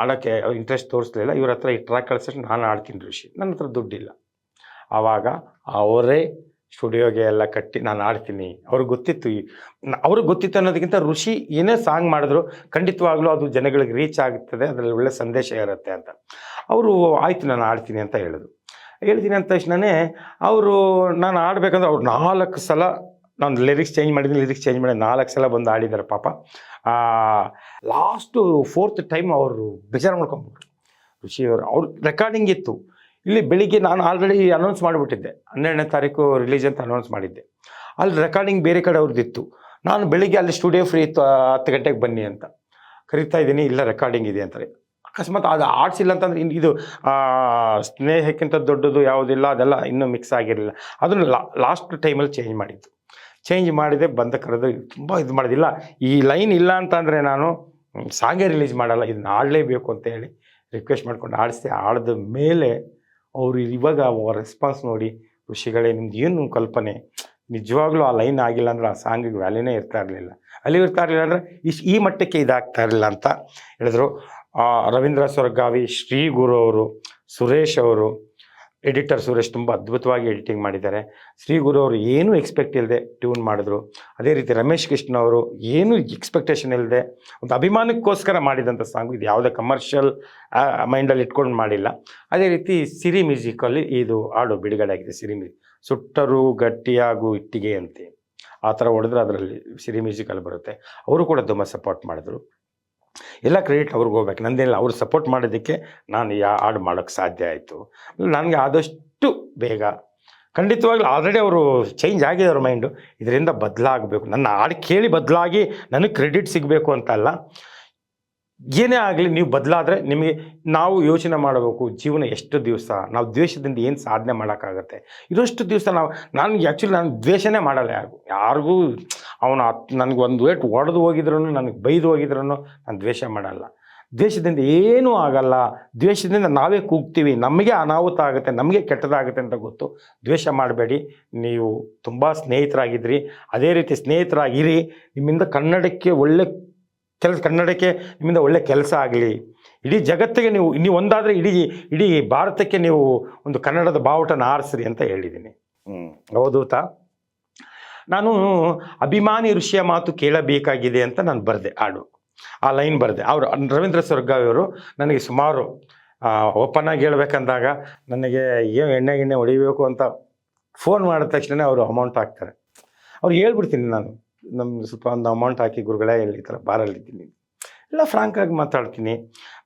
ಆಡೋಕ್ಕೆ ಇಂಟ್ರೆಸ್ಟ್ ತೋರಿಸ್ಲಿಲ್ಲ. ಇವ್ರ ಹತ್ರ ಈ ಟ್ರ್ಯಾಕ್ ಕಳಿಸಿದ್ರೆ ನಾನು ಆಡ್ತೀನಿ ಋಷಿ, ನನ್ನ ಹತ್ರ ದುಡ್ಡಿಲ್ಲ. ಆವಾಗ ಅವರೇ ಸ್ಟುಡಿಯೋಗೆ ಎಲ್ಲ ಕಟ್ಟಿ ನಾನು ಆಡ್ತೀನಿ. ಅವ್ರಿಗೆ ಗೊತ್ತಿತ್ತು, ಅವ್ರಿಗೆ ಗೊತ್ತಿತ್ತು ಅನ್ನೋದಕ್ಕಿಂತ ಋಷಿ ಏನೇ ಸಾಂಗ್ ಮಾಡಿದ್ರು ಖಂಡಿತವಾಗ್ಲೂ ಅದು ಜನಗಳಿಗೆ ರೀಚ್ ಆಗುತ್ತದೆ, ಅದರಲ್ಲಿ ಒಳ್ಳೆ ಸಂದೇಶ ಇರುತ್ತೆ ಅಂತ. ಅವರು ಆಯಿತು ನಾನು ಆಡ್ತೀನಿ ಅಂತ ಹೇಳ್ತೀನಿ ಅಂದ ತಕ್ಷಣವೇ ಅವರು ನಾನು ಆಡಬೇಕಂದ್ರೆ ಅವ್ರು 4 ಸಲ ನಾನು ಲಿರಿಕ್ಸ್ ಚೇಂಜ್ ಮಾಡಿ 4 ಸಲ ಬಂದು ಆಡಿದ್ದಾರೆ ಪಾಪ. ಲಾಸ್ಟು 4th ಟೈಮ್ ಅವರು ಬೇಜಾರು ಮಾಡ್ಕೊಂಬಿಟ್ರು ಋಷಿಯವರು. ಅವ್ರ ರೆಕಾರ್ಡಿಂಗ್ ಇತ್ತು ಇಲ್ಲಿ. ಬೆಳಿಗ್ಗೆ ನಾನು ಆಲ್ರೆಡಿ ಅನೌನ್ಸ್ ಮಾಡಿಬಿಟ್ಟಿದ್ದೆ, 12ನೇ ತಾರೀಕು ರಿಲೀಸ್ ಅಂತ ಅನೌನ್ಸ್ ಮಾಡಿದ್ದೆ. ಅಲ್ಲಿ ರೆಕಾರ್ಡಿಂಗ್ ಬೇರೆ ಕಡೆ ಅವ್ರದ್ದಿತ್ತು. ನಾನು ಬೆಳಿಗ್ಗೆ ಅಲ್ಲಿ ಸ್ಟುಡಿಯೋ ಫ್ರೀ ಇತ್ತು, 10 ಗಂಟೆಗೆ ಬನ್ನಿ ಅಂತ ಕರೀತಾ ಇದ್ದೀನಿ, ಇಲ್ಲ ರೆಕಾರ್ಡಿಂಗ್ ಇದೆ ಅಂತಾರೆ. ಅಕಸ್ಮಾತ್ ಅದು ಆಡಿಸಿಲ್ಲ ಅಂತಂದ್ರೆ ಇದು ಸ್ನೇಹಕ್ಕಿಂತ ದೊಡ್ಡದು ಯಾವುದಿಲ್ಲ, ಅದೆಲ್ಲ ಇನ್ನೂ ಮಿಕ್ಸ್ ಆಗಿರಲಿಲ್ಲ. ಅದನ್ನು ಲಾಸ್ಟ್ ಟೈಮಲ್ಲಿ ಚೇಂಜ್ ಮಾಡಿದೆ. ಬಂದ ಕರೆದು ತುಂಬ ಇದು ಮಾಡೋದಿಲ್ಲ, ಈ ಲೈನ್ ಇಲ್ಲ ಅಂತಂದರೆ ನಾನು ಸಾಂಗೇ ರಿಲೀಸ್ ಮಾಡಲ್ಲ, ಇದನ್ನ ಆಡಲೇಬೇಕು ಅಂತ ಹೇಳಿ ರಿಕ್ವೆಸ್ಟ್ ಮಾಡ್ಕೊಂಡು ಆಡಿದ ಮೇಲೆ ಅವರು ಇವಾಗ ರೆಸ್ಪಾನ್ಸ್ ನೋಡಿ, ಋಷಿಗಳೇ ನಿಮ್ದು ಏನು ಕಲ್ಪನೆ, ನಿಜವಾಗ್ಲೂ ಆ ಲೈನ್ ಆಗಿಲ್ಲ ಅಂದ್ರೆ ಆ ಸಾಂಗಿಗೆ ವ್ಯಾಲ್ಯೂನೇ ಇರ್ತಾ ಇರಲಿಲ್ಲ ಅಂದರೆ ಈ ಮಟ್ಟಕ್ಕೆ ಇದಾಗ್ತಾ ಇರಲಿಲ್ಲ ಅಂತ ಹೇಳಿದ್ರು. ರವೀಂದ್ರ ಸೊರಗಾವಿ, ಶ್ರೀ ಗುರು ಅವರು, ಸುರೇಶ್ ಅವರು, ಎಡಿಟರ್ ಸುರೇಶ್ ತುಂಬ ಅದ್ಭುತವಾಗಿ ಎಡಿಟಿಂಗ್ ಮಾಡಿದ್ದಾರೆ. ಶ್ರೀ ಗುರು ಅವರು ಏನೂ ಎಕ್ಸ್ಪೆಕ್ಟ್ ಇಲ್ಲದೆ ಟ್ಯೂನ್ ಮಾಡಿದ್ರು. ಅದೇ ರೀತಿ ರಮೇಶ್ ಕೃಷ್ಣ ಅವರು ಏನೂ ಎಕ್ಸ್ಪೆಕ್ಟೇಷನ್ ಇಲ್ಲದೆ ಒಂದು ಅಭಿಮಾನಕ್ಕೋಸ್ಕರ ಮಾಡಿದಂಥ ಸಾಂಗು, ಇದು ಯಾವುದೇ ಕಮರ್ಷಿಯಲ್ ಮೈಂಡಲ್ಲಿ ಇಟ್ಕೊಂಡು ಮಾಡಿಲ್ಲ. ಅದೇ ರೀತಿ ಸಿರಿ ಮ್ಯೂಸಿಕಲ್ಲಿ ಇದು ಹಾಡು ಬಿಡುಗಡೆ ಆಗಿದೆ. ಸಿರಿ ಮ್ಯೂಸಿಕ್, ಸುಟ್ಟರು ಗಟ್ಟಿಯಾಗು ಇಟ್ಟಿಗೆ ಅಂತೆ ಆ ಥರ ಹೊಡೆದ್ರೆ ಅದರಲ್ಲಿ ಸಿರಿ ಮ್ಯೂಸಿಕಲ್ಲಿ ಬರುತ್ತೆ. ಅವರು ಕೂಡ ತುಂಬ ಸಪೋರ್ಟ್ ಮಾಡಿದ್ರು. ಎಲ್ಲ ಕ್ರೆಡಿಟ್ ಅವ್ರಿಗೆ ಹೋಗ್ಬೇಕು, ನಂದೇನಿಲ್ಲ. ಅವ್ರು ಸಪೋರ್ಟ್ ಮಾಡೋದಕ್ಕೆ ನಾನು ಹಾಡು ಮಾಡೋಕ್ಕೆ ಸಾಧ್ಯ ಆಯಿತು. ನನಗೆ ಆದಷ್ಟು ಬೇಗ ಖಂಡಿತವಾಗ್ಲೂ ಆಲ್ರೆಡಿ ಅವರು ಚೇಂಜ್ ಆಗಿದೆ ಅವ್ರ ಮೈಂಡು, ಇದರಿಂದ ಬದಲಾಗಬೇಕು, ನನ್ನ ಹಾಡು ಕೇಳಿ ಬದಲಾಗಿ ನನಗೆ ಕ್ರೆಡಿಟ್ ಸಿಗಬೇಕು ಅಂತಲ್ಲ. ಏನೇ ಆಗಲಿ ನೀವು ಬದಲಾದರೆ ನಿಮಗೆ ನಾವು ಯೋಚನೆ ಮಾಡಬೇಕು, ಜೀವನ ಎಷ್ಟು ದಿವಸ, ನಾವು ದ್ವೇಷದಿಂದ ಏನು ಸಾಧನೆ ಮಾಡೋಕ್ಕಾಗತ್ತೆ. ಇರೋಷ್ಟು ದಿವಸ ನಾನು ದ್ವೇಷನೇ ಮಾಡಲ್ಲ ಯಾರಿಗೂ. ಅವನು ನನಗೆ ಒಂದು ವೇಟ್ ಹೊಡೆದು ಹೋಗಿದ್ರು, ನನಗೆ ಬೈದು ಹೋಗಿದ್ರು ನಾನು ದ್ವೇಷ ಮಾಡಲ್ಲ. ದ್ವೇಷದಿಂದ ಏನೂ ಆಗಲ್ಲ. ದ್ವೇಷದಿಂದ ನಾವೇ ಕೂಗ್ತೀವಿ, ನಮಗೆ ಅನಾಹುತ ಆಗುತ್ತೆ, ನಮಗೆ ಕೆಟ್ಟದಾಗುತ್ತೆ ಅಂತ ಗೊತ್ತು. ದ್ವೇಷ ಮಾಡಬೇಡಿ. ನೀವು ತುಂಬ ಸ್ನೇಹಿತರಾಗಿದ್ರಿ, ಅದೇ ರೀತಿ ಸ್ನೇಹಿತರಾಗಿರಿ. ನಿಮ್ಮಿಂದ ಕನ್ನಡಕ್ಕೆ ನಿಮ್ಮಿಂದ ಒಳ್ಳೆ ಕೆಲಸ ಆಗಲಿ. ಇಡೀ ಜಗತ್ತಿಗೆ ನೀವು ಒಂದಾದರೆ ಇಡೀ ಭಾರತಕ್ಕೆ ನೀವು ಒಂದು ಕನ್ನಡದ ಬಾವುಟನ ಆರಿಸ್ರಿ ಅಂತ ಹೇಳಿದ್ದೀನಿ. ಅವಧೂತ, ನಾನು ಅಭಿಮಾನಿ ಋಷಿಯ ಮಾತು ಕೇಳಬೇಕಾಗಿದೆ ಅಂತ ನಾನು ಬರೆದೆ ಹಾಡು. ಆ ಲೈನ್ ಬರೆದೆ. ಅವರು ರವೀಂದ್ರ ಸೊರಗಾವಿ ಅವರು ನನಗೆ ಸುಮಾರು ಓಪನ್ ಆಗಿ ಹೇಳ್ಬೇಕಂದಾಗ ನನಗೆ ಏನು ಎಣ್ಣೆ ಹೊಡಿಬೇಕು ಅಂತ ಫೋನ್ ಮಾಡಿದ ತಕ್ಷಣ ಅವರು ಅಮೌಂಟ್ ಹಾಕ್ತಾರೆ. ಅವ್ರು ಹೇಳ್ಬಿಡ್ತೀನಿ, ನಾನು ಸ್ವಲ್ಪ ಒಂದು ಅಮೌಂಟ್ ಹಾಕಿ ಗುರುಗಳೇ ಈ ಥರ ಬಾರಲ್ಲಿದ್ದೀನಿ ಎಲ್ಲ ಫ್ರಾಂಕಾಗಿ ಮಾತಾಡ್ತೀನಿ.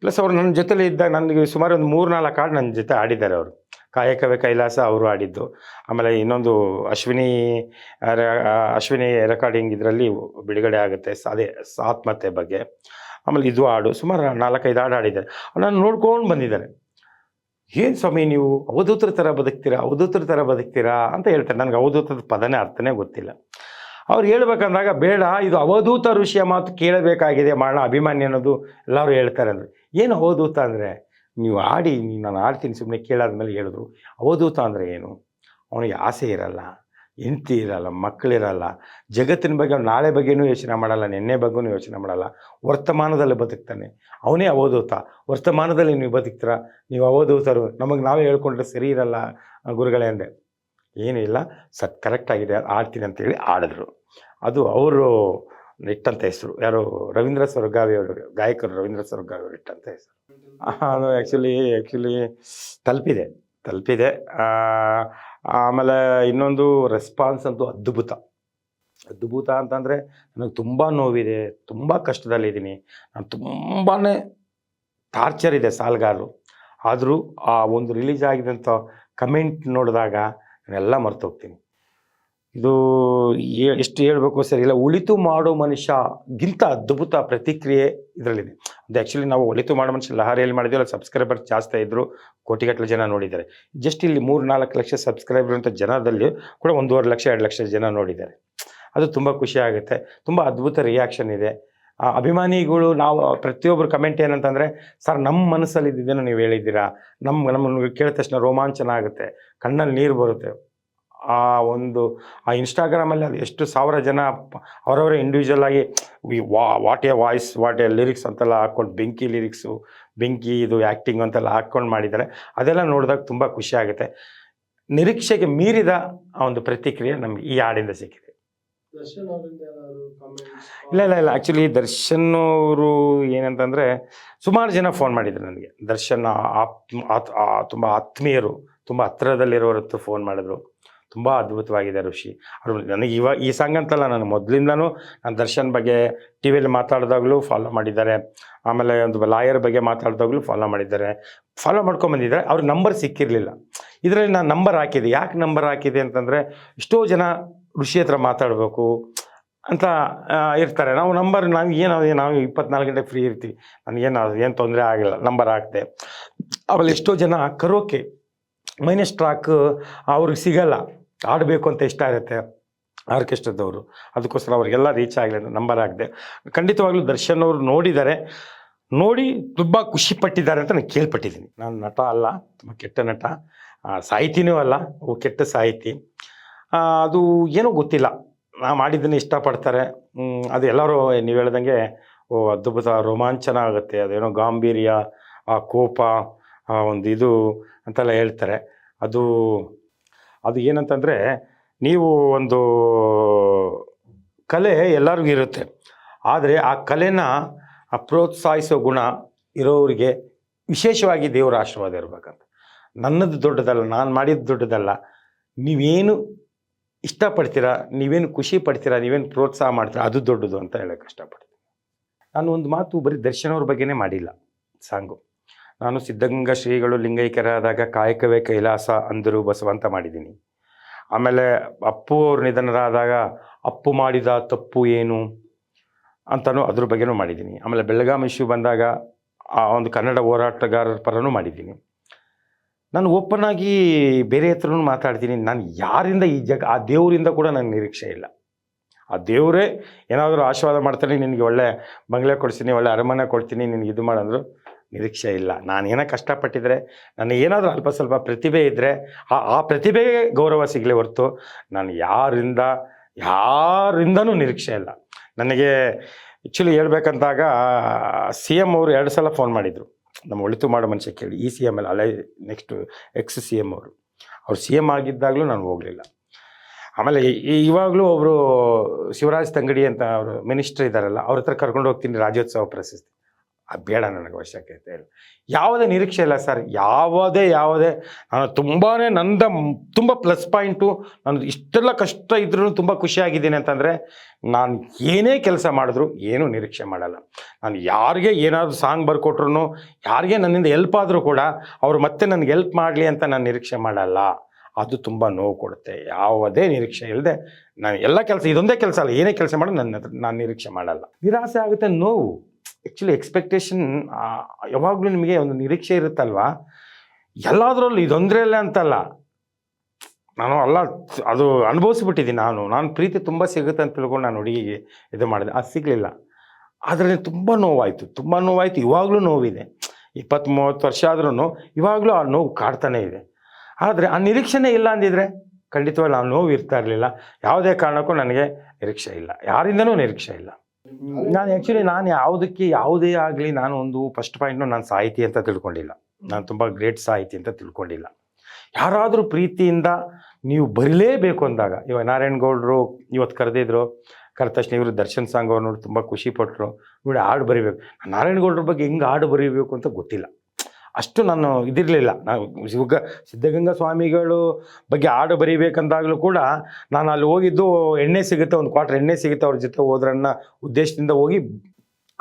ಪ್ಲಸ್ ಅವರು ನನ್ನ ಜೊತೆಲಿ ಇದ್ದಾಗ ನನಗೆ ಸುಮಾರು ಒಂದು 3-4 ಹಾಡು ನನ್ನ ಜೊತೆ ಆಡಿದ್ದಾರೆ ಅವರು. ಕಾಯಕವೇ ಕೈಲಾಸ ಅವರು ಆಡಿದ್ದು. ಆಮೇಲೆ ಇನ್ನೊಂದು ಅಶ್ವಿನಿ ರೆಕಾರ್ಡಿಂಗ್ ಇದರಲ್ಲಿ ಬಿಡುಗಡೆ ಆಗುತ್ತೆ, ಅದೇ ಆತ್ಮಹತ್ಯೆ ಬಗ್ಗೆ. ಆಮೇಲೆ ಇದು ಹಾಡು ಸುಮಾರು 4-5 ಹಾಡು ಆಡಿದ್ದಾರೆ. ನಾನು ನೋಡ್ಕೊಂಡು ಬಂದಿದ್ದಾರೆ. ಏನು ಸ್ವಾಮಿ ನೀವು ಅವಧೂತರ ಥರ ಬದುಕ್ತೀರಾ ಅಂತ ಹೇಳ್ತಾರೆ. ನನಗೆ ಅವಧೂತದ ಪದನೇ ಅರ್ಥನೇ ಗೊತ್ತಿಲ್ಲ. ಅವ್ರು ಹೇಳ್ಬೇಕಂದಾಗ ಬೇಡ, ಇದು ಅವಧೂತ ಋಷಿಯ ಮಾತು ಕೇಳಬೇಕಾಗಿದೆ ಮಾಡೋಣ ಅಭಿಮಾನಿ ಅನ್ನೋದು ಎಲ್ಲರೂ ಹೇಳ್ತಾರೆ ಅಂದರೆ. ಏನು ಅವಧೂತ ಅಂದರೆ ನೀವು ನಾನು ಆಡ್ತೀನಿ ಸುಮ್ಮನೆ ಕೇಳಾದ್ಮೇಲೆ ಹೇಳಿದ್ರು. ಅವಧೂತ ಅಂದರೆ ಏನು? ಅವನಿಗೆ ಆಸೆ ಇರಲ್ಲ, ಹೆಂಡತಿ ಇರಲ್ಲ, ಮಕ್ಕಳಿರಲ್ಲ, ಜಗತ್ತಿನ ಬಗ್ಗೆ ಅವ್ನು ನಾಳೆ ಬಗ್ಗೆನೂ ಯೋಚನೆ ಮಾಡಲ್ಲ, ನಿನ್ನೆ ಬಗ್ಗೆನೂ ಯೋಚನೆ ಮಾಡಲ್ಲ, ವರ್ತಮಾನದಲ್ಲಿ ಬದುಕ್ತಾನೆ. ಅವನೇ ಅವಧೂತ. ವರ್ತಮಾನದಲ್ಲಿ ನೀವು ಬದುಕ್ತೀರಾ, ನೀವು ಅವಧೂತರು. ನಮಗೆ ನಾವೇ ಹೇಳ್ಕೊಂಡ್ರೆ ಸರಿ ಇರಲ್ಲ ಗುರುಗಳೇ ಅಂದೆ. ಏನೂ ಇಲ್ಲ, ಕರೆಕ್ಟಾಗಿದೆ, ಆಡ್ತೀನಿ ಅಂತೇಳಿ ಆಡಿದ್ರು. ಅದು ಅವರು ಇಟ್ಟಂಥ ಹೆಸರು. ಯಾರು? ರವೀಂದ್ರ ಸೊರಗಾವಿ ಅವರು, ಗಾಯಕರು ರವೀಂದ್ರ ಸೊರಗಾವಿ ಅವರು ಇಟ್ಟಂಥ ಹೆಸರು. ಅದು ಆ್ಯಕ್ಚುಲಿ ತಲುಪಿದೆ. ಆಮೇಲೆ ಇನ್ನೊಂದು ರೆಸ್ಪಾನ್ಸ್ ಅಂತೂ ಅದ್ಭುತ ಅಂತಂದರೆ ನನಗೆ ತುಂಬ ನೋವಿದೆ, ತುಂಬ ಕಷ್ಟದಲ್ಲಿದ್ದೀನಿ, ನಾನು ತುಂಬಾ ಟಾರ್ಚರ್ ಇದೆ ಸಾಲ್ಗಾರರು. ಆದರೂ ಆ ಒಂದು ರಿಲೀಸ್ ಆಗಿದಂಥ ಕಮೆಂಟ್ ನೋಡಿದಾಗ ನಾನೆಲ್ಲ ಮರ್ತೋಗ್ತೀನಿ. ಇದು ಎಷ್ಟು ಹೇಳಬೇಕು ಸರಿ ಇಲ್ಲ. ಒಳಿತು ಮಾಡೋ ಮನುಷ್ಯಗಿಂತ ಅದ್ಭುತ ಪ್ರತಿಕ್ರಿಯೆ ಇದರಲ್ಲಿದೆ. ಅದು ಆ್ಯಕ್ಚುಲಿ ನಾವು ಒಳಿತು ಮಾಡೋ ಮನುಷ್ಯ ಲಹರಿಯಲ್ಲಿ ಮಾಡಿದ್ದೀವಿ, ಸಬ್ಸ್ಕ್ರೈಬರ್ ಜಾಸ್ತಿ ಇದ್ದರು, ಕೋಟಿಗಟ್ಟಲೆ ಜನ ನೋಡಿದ್ದಾರೆ. ಜಸ್ಟ್ ಇಲ್ಲಿ 3-4 ಲಕ್ಷ ಸಬ್ಸ್ಕ್ರೈಬರ್ ಅಂತ ಜನದಲ್ಲಿ ಕೂಡ 1.5 ಲಕ್ಷ 2 ಲಕ್ಷ ಜನ ನೋಡಿದ್ದಾರೆ. ಅದು ತುಂಬ ಖುಷಿ ಆಗುತ್ತೆ. ತುಂಬ ಅದ್ಭುತ ರಿಯಾಕ್ಷನ್ ಇದೆ. ಅಭಿಮಾನಿಗಳು ನಾವು ಪ್ರತಿಯೊಬ್ಬರು ಕಮೆಂಟ್ ಏನಂತಂದರೆ, ಸರ್ ನಮ್ಮ ಮನಸ್ಸಲ್ಲಿ ಇದ್ದಿದ್ದೇನೋ ನೀವು ಹೇಳಿದ್ದೀರಾ, ನಮ್ಮನ್ನು ಕೇಳಿದ ತಕ್ಷಣ ರೋಮಾಂಚನ ಆಗುತ್ತೆ, ಕಣ್ಣಲ್ಲಿ ನೀರು ಬರುತ್ತೆ. ಆ ಒಂದು ಆ ಇನ್ಸ್ಟಾಗ್ರಾಮಲ್ಲಿ ಅದು ಎಷ್ಟು ಸಾವಿರ ಜನ ಅವರವರೇ ಇಂಡಿವಿಜುವಲ್ ಆಗಿ what A voice what A lyrics ಅಂತೆಲ್ಲ ಹಾಕ್ಕೊಂಡು ಬೆಂಕಿ ಲಿರಿಕ್ಸು, ಬೆಂಕಿ ಇದು ಆ್ಯಕ್ಟಿಂಗ್ ಅಂತೆಲ್ಲ ಹಾಕ್ಕೊಂಡು ಮಾಡಿದ್ದಾರೆ. ಅದೆಲ್ಲ ನೋಡಿದಾಗ ತುಂಬ ಖುಷಿ ಆಗುತ್ತೆ. ನಿರೀಕ್ಷೆಗೆ ಮೀರಿದ ಆ ಒಂದು ಪ್ರತಿಕ್ರಿಯೆ ನಮಗೆ ಈ ಹಾಡಿಂದ ಸಿಕ್ಕಿದೆ. ಇಲ್ಲ ಆ್ಯಕ್ಚುಲಿ ದರ್ಶನ್ ಅವರು ಏನಂತಂದರೆ ಸುಮಾರು ಜನ ಫೋನ್ ಮಾಡಿದ್ರು ನನಗೆ. ದರ್ಶನ್ ತುಂಬ ಆತ್ಮೀಯರು, ತುಂಬ ಹತ್ತಿರದಲ್ಲಿರೋರ ಹತ್ರ ಫೋನ್ ಮಾಡಿದ್ರು. ತುಂಬ ಅದ್ಭುತವಾಗಿದೆ ಋಷಿ ಅವರು. ನನಗೆ ಈ ಸಾಂಗ್ ಅಂತಲ್ಲ, ನಾನು ಮೊದಲಿಂದನೂ ನಾನು ದರ್ಶನ್ ಬಗ್ಗೆ ಟಿ ವಿಯಲ್ಲಿ ಮಾತಾಡಿದಾಗಲೂ ಫಾಲೋ ಮಾಡಿದ್ದಾರೆ. ಆಮೇಲೆ ಒಂದು ಲಾಯರ್ ಬಗ್ಗೆ ಮಾತಾಡಿದಾಗಲೂ ಫಾಲೋ ಮಾಡಿದ್ದಾರೆ, ಫಾಲೋ ಮಾಡ್ಕೊಂಬಂದಿದ್ದಾರೆ. ಅವ್ರ ನಂಬರ್ ಸಿಕ್ಕಿರಲಿಲ್ಲ. ಇದರಲ್ಲಿ ನಾನು ನಂಬರ್ ಹಾಕಿದೆ. ಯಾಕೆ ನಂಬರ್ ಹಾಕಿದೆ ಅಂತಂದರೆ, ಎಷ್ಟೋ ಜನ ಋಷಿ ಹತ್ರ ಮಾತಾಡಬೇಕು ಅಂತ ಇರ್ತಾರೆ. ನಾವು ನಂಬರ್ ನಾವು 24 ಗಂಟೆ ಫ್ರೀ ಇರ್ತೀವಿ, ನನಗೇನು ತೊಂದರೆ ಆಗಿಲ್ಲ, ನಂಬರ್ ಹಾಕಿದೆ. ಆಮೇಲೆ ಎಷ್ಟೋ ಜನ ಕರೋಕೆ ಮೈನಸ್ ಟ್ರಾಕ್ ಅವ್ರಿಗೆ ಸಿಗಲ್ಲ, ಆಡಬೇಕು ಅಂತ ಇಷ್ಟ ಇರುತ್ತೆ ಆರ್ಕೆಸ್ಟ್ರದವರು, ಅದಕ್ಕೋಸ್ಕರ ಅವ್ರಿಗೆಲ್ಲ ರೀಚ್ ಆಗಲಿ ಅಂತ ನಂಬರ್ ಹಾಕಿದೆ. ಖಂಡಿತವಾಗ್ಲೂ ದರ್ಶನ್ ಅವರು ನೋಡಿದ್ದಾರೆ, ನೋಡಿ ತುಂಬ ಖುಷಿ ಪಟ್ಟಿದ್ದಾರೆ ಅಂತ ನಾನು ಕೇಳ್ಪಟ್ಟಿದ್ದೀನಿ. ನಾನು ನಟ ಅಲ್ಲ, ತುಂಬ ಕೆಟ್ಟ ನಟ, ಸಾಹಿತಿನೂ ಅಲ್ಲ, ಕೆಟ್ಟ ಸಾಹಿತಿ. ಅದು ಏನೋ ಗೊತ್ತಿಲ್ಲ, ನಾ ಮಾಡಿದ್ದನ್ನು ಇಷ್ಟಪಡ್ತಾರೆ. ಅದು ಎಲ್ಲರೂ ನೀವು ಹೇಳ್ದಂಗೆ ಅದ್ಭುತ ರೋಮಾಂಚನ ಆಗುತ್ತೆ. ಅದೇನೋ ಗಾಂಭೀರ್ಯ, ಆ ಕೋಪ, ಆ ಒಂದು ಇದು ಅಂತೆಲ್ಲ ಹೇಳ್ತಾರೆ. ಅದು ಏನಂತಂದರೆ, ನೀವು ಒಂದು ಕಲೆ ಎಲ್ಲರಿಗೂ ಇರುತ್ತೆ, ಆದರೆ ಆ ಕಲೆನ ಪ್ರೋತ್ಸಾಹಿಸೋ ಗುಣ ಇರೋರಿಗೆ ವಿಶೇಷವಾಗಿ ದೇವರ ಆಶೀರ್ವಾದ ಇರಬೇಕಂತ. ನನ್ನದು ದೊಡ್ಡದಲ್ಲ, ನಾನು ಮಾಡಿದ್ದು ದೊಡ್ಡದಲ್ಲ, ನೀವೇನು ಇಷ್ಟಪಡ್ತೀರಾ, ನೀವೇನು ಖುಷಿ ಪಡ್ತೀರಾ, ನೀವೇನು ಪ್ರೋತ್ಸಾಹ ಮಾಡ್ತೀರಾ, ಅದು ದೊಡ್ಡದು ಅಂತ ಹೇಳೋಕ್ಕೆ ಇಷ್ಟಪಡ್ತೀನಿ. ನಾನು ಒಂದು ಮಾತು ಬರೀ ದರ್ಶನ್ ಅವ್ರ ಬಗ್ಗೆನೇ ಮಾಡಿಲ್ಲ ಸಾಂಗು. ನಾನು ಸಿದ್ಧಗಂಗಾ ಶ್ರೀಗಳು ಲಿಂಗೈಕ್ಯರಾದಾಗ ಕಾಯಕವೇ ಕೈಲಾಸ ಅಂದರು ಬಸವ ಅಂತ ಮಾಡಿದ್ದೀನಿ. ಆಮೇಲೆ ಅಪ್ಪು ಅವ್ರ ನಿಧನರಾದಾಗ ಅಪ್ಪು ಮಾಡಿದ ತಪ್ಪು ಏನು ಅಂತಲೂ ಅದ್ರ ಬಗ್ಗೆನೂ ಮಾಡಿದ್ದೀನಿ. ಆಮೇಲೆ ಬೆಳಗಾಂ ಇಶ್ಯೂ ಬಂದಾಗ ಆ ಒಂದು ಕನ್ನಡ ಹೋರಾಟಗಾರರ ಪರನೂ ಮಾಡಿದ್ದೀನಿ. ನಾನು ಓಪನ್ ಆಗಿ ಬೇರೆ ಹತ್ರನೂ ಮಾತಾಡ್ತೀನಿ. ನಾನು ಯಾರಿಂದ ಆ ದೇವರಿಂದ ಕೂಡ ನನಗೆ ನಿರೀಕ್ಷೆ ಇಲ್ಲ. ಆ ದೇವರೇ ಏನಾದರೂ ಆಶೀರ್ವಾದ ಮಾಡ್ತಾನೆ, ನಿನಗೆ ಒಳ್ಳೆ ಬಂಗ್ಲೆ ಕೊಡ್ತೀನಿ, ಒಳ್ಳೆ ಅರಮನೆ ಕೊಡ್ತೀನಿ, ನಿನಗೆ ಇದು ಮಾಡಂದ್ರು ನಿರೀಕ್ಷೆ ಇಲ್ಲ. ನಾನು ಏನೋ ಕಷ್ಟಪಟ್ಟಿದ್ರೆ, ನನಗೇನಾದರೂ ಅಲ್ಪ ಸ್ವಲ್ಪ ಪ್ರತಿಭೆ ಇದ್ದರೆ ಆ ಪ್ರತಿಭೆಗೆ ಗೌರವ ಸಿಗಲಿ ಹೊರತು ನಾನು ಯಾರಿಂದನೂ ನಿರೀಕ್ಷೆ ಇಲ್ಲ. ನನಗೆ ಆ್ಯಕ್ಚುಲಿ ಹೇಳ್ಬೇಕಂತಾಗ CM ಅವರು 2 ಸಲ ಫೋನ್ ಮಾಡಿದರು, ನಮ್ಮ ಒಳಿತು ಮಾಡೋ ಮನುಷ್ಯ ಕೇಳಿ. ಈ CM ಅಲ್ಲ, ಅಲ್ಲೇ ನೆಕ್ಸ್ಟು CM ಅವರು CM ಆಗಿದ್ದಾಗಲೂ ನಾನು ಹೋಗಲಿಲ್ಲ. ಆಮೇಲೆ ಇವಾಗಲೂ ಒಬ್ಬರು ಶಿವರಾಜ್ ತಂಗಡಿ ಅಂತ ಅವರು ಮಿನಿಸ್ಟ್ರ್ ಇದ್ದಾರಲ್ಲ, ಅವ್ರ ಹತ್ರ ಕರ್ಕೊಂಡು ಹೋಗ್ತೀನಿ ರಾಜ್ಯೋತ್ಸವ ಪ್ರಶಸ್ತಿ. ಬೇಡ, ನನಗೆ ಅವಶ್ಯಕತೆ ಇಲ್ಲ. ಯಾವುದೇ ನಿರೀಕ್ಷೆ ಇಲ್ಲ ಸರ್, ಯಾವುದೇ ನಾನು ತುಂಬ ಪ್ಲಸ್ ಪಾಯಿಂಟು. ನಾನು ಇಷ್ಟೆಲ್ಲ ಕಷ್ಟ ಇದ್ರೂ ತುಂಬ ಖುಷಿಯಾಗಿದ್ದೀನಿ ಅಂತಂದರೆ, ನಾನು ಏನೇ ಕೆಲಸ ಮಾಡಿದ್ರು ಏನೂ ನಿರೀಕ್ಷೆ ಮಾಡಲ್ಲ. ನಾನು ಯಾರಿಗೆ ಏನಾದರೂ ಸಾಂಗ್ ಬರ್ಕೊಟ್ರು, ಯಾರಿಗೆ ನನ್ನಿಂದ ಹೆಲ್ಪ್ ಆದರೂ ಕೂಡ ಅವರು ಮತ್ತೆ ನನಗೆ ಹೆಲ್ಪ್ ಮಾಡಲಿ ಅಂತ ನಾನು ನಿರೀಕ್ಷೆ ಮಾಡಲ್ಲ. ಅದು ತುಂಬ ನೋವು ಕೊಡುತ್ತೆ. ಯಾವುದೇ ನಿರೀಕ್ಷೆ ಇಲ್ಲದೆ ನಾನು ಎಲ್ಲ ಕೆಲಸ, ಇದೊಂದೇ ಕೆಲಸ ಅಲ್ಲ, ಏನೇ ಕೆಲಸ ಮಾಡೋದು ನಾನು ನಿರೀಕ್ಷೆ ಮಾಡಲ್ಲ. ನಿರಾಸೆ ಆಗುತ್ತೆ, ನೋವು. ಆ್ಯಕ್ಚುಲಿ ಎಕ್ಸ್ಪೆಕ್ಟೇಷನ್ ಯಾವಾಗಲೂ ನಿಮಗೆ ಒಂದು ನಿರೀಕ್ಷೆ ಇರುತ್ತಲ್ವ, ಎಲ್ಲದರಲ್ಲೂ ಇದೊಂದರಲ್ಲೇ ಅಂತಲ್ಲ. ನಾನು ಅದು ಅನುಭವಿಸ್ಬಿಟ್ಟಿದ್ದೀನಿ. ನಾನು ಪ್ರೀತಿ ತುಂಬ ಸಿಗುತ್ತೆ ಅಂತ ತಿಳ್ಕೊಂಡು ನಾನು ಹುಡುಗಿಗೆ ಇದು ಮಾಡಿದೆ, ಅದು ಸಿಗಲಿಲ್ಲ. ಆದರೆ ತುಂಬ ನೋವಾಯಿತು. ಇವಾಗಲೂ ನೋವಿದೆ. 20-30 ವರ್ಷ ಆದ್ರೂ ಇವಾಗಲೂ ಆ ನೋವು ಕಾಡ್ತಾನೆ ಇದೆ. ಆದರೆ ಆ ನಿರೀಕ್ಷೆನೇ ಇಲ್ಲ ಅಂದಿದ್ರೆ ಖಂಡಿತವಾಗಿ ಆ ನೋವು ಇರ್ತಾ ಇರಲಿಲ್ಲ. ಯಾವುದೇ ಕಾರಣಕ್ಕೂ ನನಗೆ ನಿರೀಕ್ಷೆ ಇಲ್ಲ, ಯಾರಿಂದನೂ ನಿರೀಕ್ಷೆ ಇಲ್ಲ. ನಾನು ಯಾವುದೇ ಆಗಲಿ, ನಾನು ಒಂದು ಫಸ್ಟ್ ಪಾಯಿಂಟ್ನು ನಾನು ಸಾಹಿತಿ ಅಂತ ತಿಳ್ಕೊಂಡಿಲ್ಲ, ನಾನು ತುಂಬ ಗ್ರೇಟ್ ಸಾಹಿತಿ ಅಂತ ತಿಳ್ಕೊಂಡಿಲ್ಲ. ಯಾರಾದರೂ ಪ್ರೀತಿಯಿಂದ ನೀವು ಬರಲೇಬೇಕು ಅಂದಾಗ, ಇವಾಗ ನಾರಾಯಣಗೌಡರು ಇವತ್ತು ಕರೆದಿದ್ರು, ಕರೆದ ತಕ್ಷಣ ಇವರು ದರ್ಶನ್ ಸಾಂಗ್ ಅವ್ರು ನೋಡಿ ತುಂಬ ಖುಷಿಪಟ್ಟರು. ನೋಡಿ ಹಾಡು ಬರೀಬೇಕು, ನಾರಾಯಣಗೌಡರ ಬಗ್ಗೆ ಹೆಂಗೆ ಹಾಡು ಬರೀಬೇಕು ಅಂತ ಗೊತ್ತಿಲ್ಲ, ಅಷ್ಟು ನಾನು ಇದಿರಲಿಲ್ಲ. ನಾವು ಸಿದ್ಧಗಂಗಾ ಸ್ವಾಮಿಗಳು ಬಗ್ಗೆ ಹಾಡು ಬರೀಬೇಕಂದಾಗಲೂ ಕೂಡ ನಾನು ಅಲ್ಲಿ ಹೋಗಿದ್ದು, ಎಣ್ಣೆ ಸಿಗುತ್ತೆ, ಒಂದು ಕ್ವಾರ್ಟರ್ ಎಣ್ಣೆ ಸಿಗುತ್ತೆ, ಅವ್ರ ಜೊತೆ ಹೋದ್ರನ್ನ ಉದ್ದೇಶದಿಂದ ಹೋಗಿ.